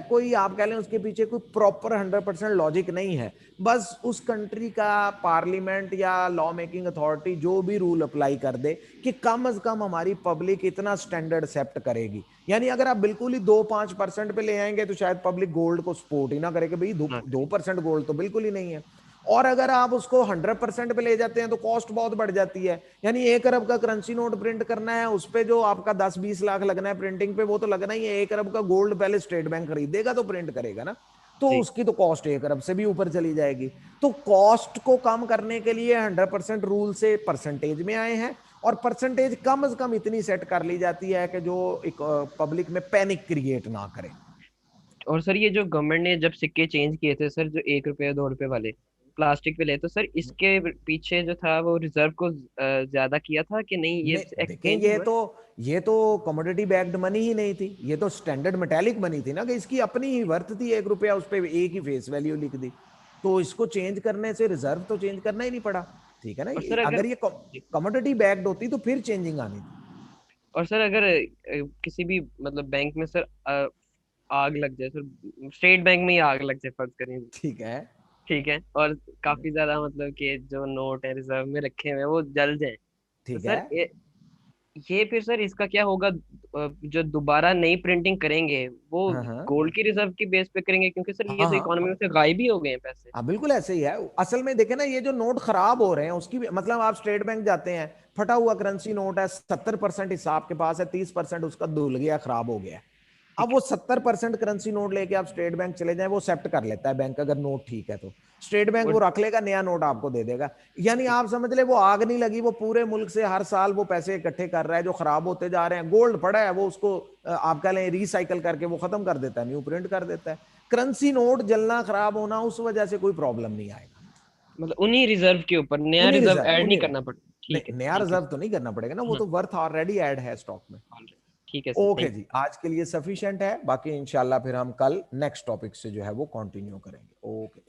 कोई आप कह लें उसके पीछे कोई प्रॉपर 100% लॉजिक नहीं है, बस उस कंट्री का पार्लियामेंट या लॉ मेकिंग अथॉरिटी जो भी रूल अप्लाई कर दे कि कम से कम हमारी पब्लिक इतना स्टैंडर्ड एक्सेप्ट करेगी। यानी अगर आप बिल्कुल ही 2-5% पे ले आएंगे तो शायद पब्लिक गोल्ड को सपोर्ट ही ना करे कि भाई दो हाँ दो परसेंट गोल्ड तो बिल्कुल ही नहीं है। और अगर आप उसको 100% पे ले जाते हैं तो कॉस्ट बहुत बढ़ जाती है, यानी 1 अरब का करेंसी नोट प्रिंट करना है, उस पे जो आपका 10-20 लाख लगना है प्रिंटिंग पे, वो तो लगना ही है। 1 अरब का गोल्ड पहले स्टेट बैंक खरीदेगा तो प्रिंट करेगा ना, तो जी। उसकी तो कॉस्ट 1 अरब से भी ऊपर चली जाएगी। तो कॉस्ट को कम करने के लिए 100% रूल से परसेंटेज में आए हैं, और परसेंटेज कम से कम इतनी सेट कर ली जाती है कि जो एक पब्लिक में पैनिक क्रिएट ना करे। और सर ये जो गवर्नमेंट ने जब सिक्के चेंज किए थे सर, जो 1 रुपए 2 रुपए वाले प्लास्टिक पे ले, तो सर इसके पीछे जो था वो रिजर्व को ज्यादा किया था कि नहीं, ये नहीं देखें, एक्सचेंज हुआ है? ये तो कमोडिटी बैग्ड मनी ही नहीं थी, ये तो स्टैंडर्ड मेटालिक मनी थी ना, कि इसकी अपनी ही वर्थ थी 1 रुपया, उस पर एक ही फेस वैल्यू लिख दी, तो इसको चेंज करने से रिजर्व तो चेंज करना ही नहीं पड़ा। ठीक है ना, और सर अगर अगर ये कमोडिटी बैग्ड होती तो फिर चेंजिंग आनी थी। और सर अगर किसी भी मतलब बैंक में सर आग लग जाए सर, स्टेट बैंक में ही आग लग जाए फर्ज करें, ठीक है। ठीक है, और काफी ज्यादा मतलब कि जो नोट है रिजर्व में रखे हुए हैं वो जल जाए, तो ठीक है। सर ये फिर सर इसका क्या होगा, जो दोबारा नई प्रिंटिंग करेंगे वो हाँ हाँ गोल्ड की रिजर्व की बेस पे करेंगे, क्योंकि सर ये हाँ तो हाँ इकोनॉमी में से गायब ही हो गए हैं पैसे। हाँ, बिल्कुल ऐसे ही है। असल में देखे ना, ये जो नोट खराब हो रहे हैं उसकी मतलब आप स्टेट बैंक जाते हैं, फटा हुआ करेंसी नोट है, 70% हिसाब के पास है, 30% उसका धुल गया, खराब हो गया। अब ठीक वो 70% करेंसी नोट लेके आप स्टेट बैंक चले जाएं, वो एक्सेप्ट कर लेता है बैंक, अगर नोट ठीक है तो स्टेट बैंक है। वो और रख लेगा, नया नोट आपको दे देगा। यानी ठीक आप समझ ले, वो आग नहीं लगी, वो पूरे मुल्क से हर साल वो पैसे इकट्ठे कर रहा है जो खराब होते जा रहे हैं। गोल्ड पड़ा है, वो उसको आप कह लें रिसाइकल करके वो खत्म कर देता है, न्यू प्रिंट कर देता है। करेंसी नोट जलना, खराब होना, उस वजह से कोई प्रॉब्लम नहीं आएगा। मतलब उन्हीं रिजर्व के ऊपर नया उन्हीं रिजर्व रिजर्व ऐड नहीं उन्हीं करना पड़ेगा। ठीक है नहीं, नया ठीक है रिजर्व सर। तो नहीं करना पड़ेगा ना, वो हाँ, तो वर्थ ऑलरेडी ऐड है स्टॉक में। ऑलराइट। ठीक है सर, ओके थैंक जी, आज के लिए सफिशिएंट है, बाकी इंशाल्लाह फिर हम कल नेक्स्ट टॉपिक से जो है वो कंटिन्यू करेंगे। ओके।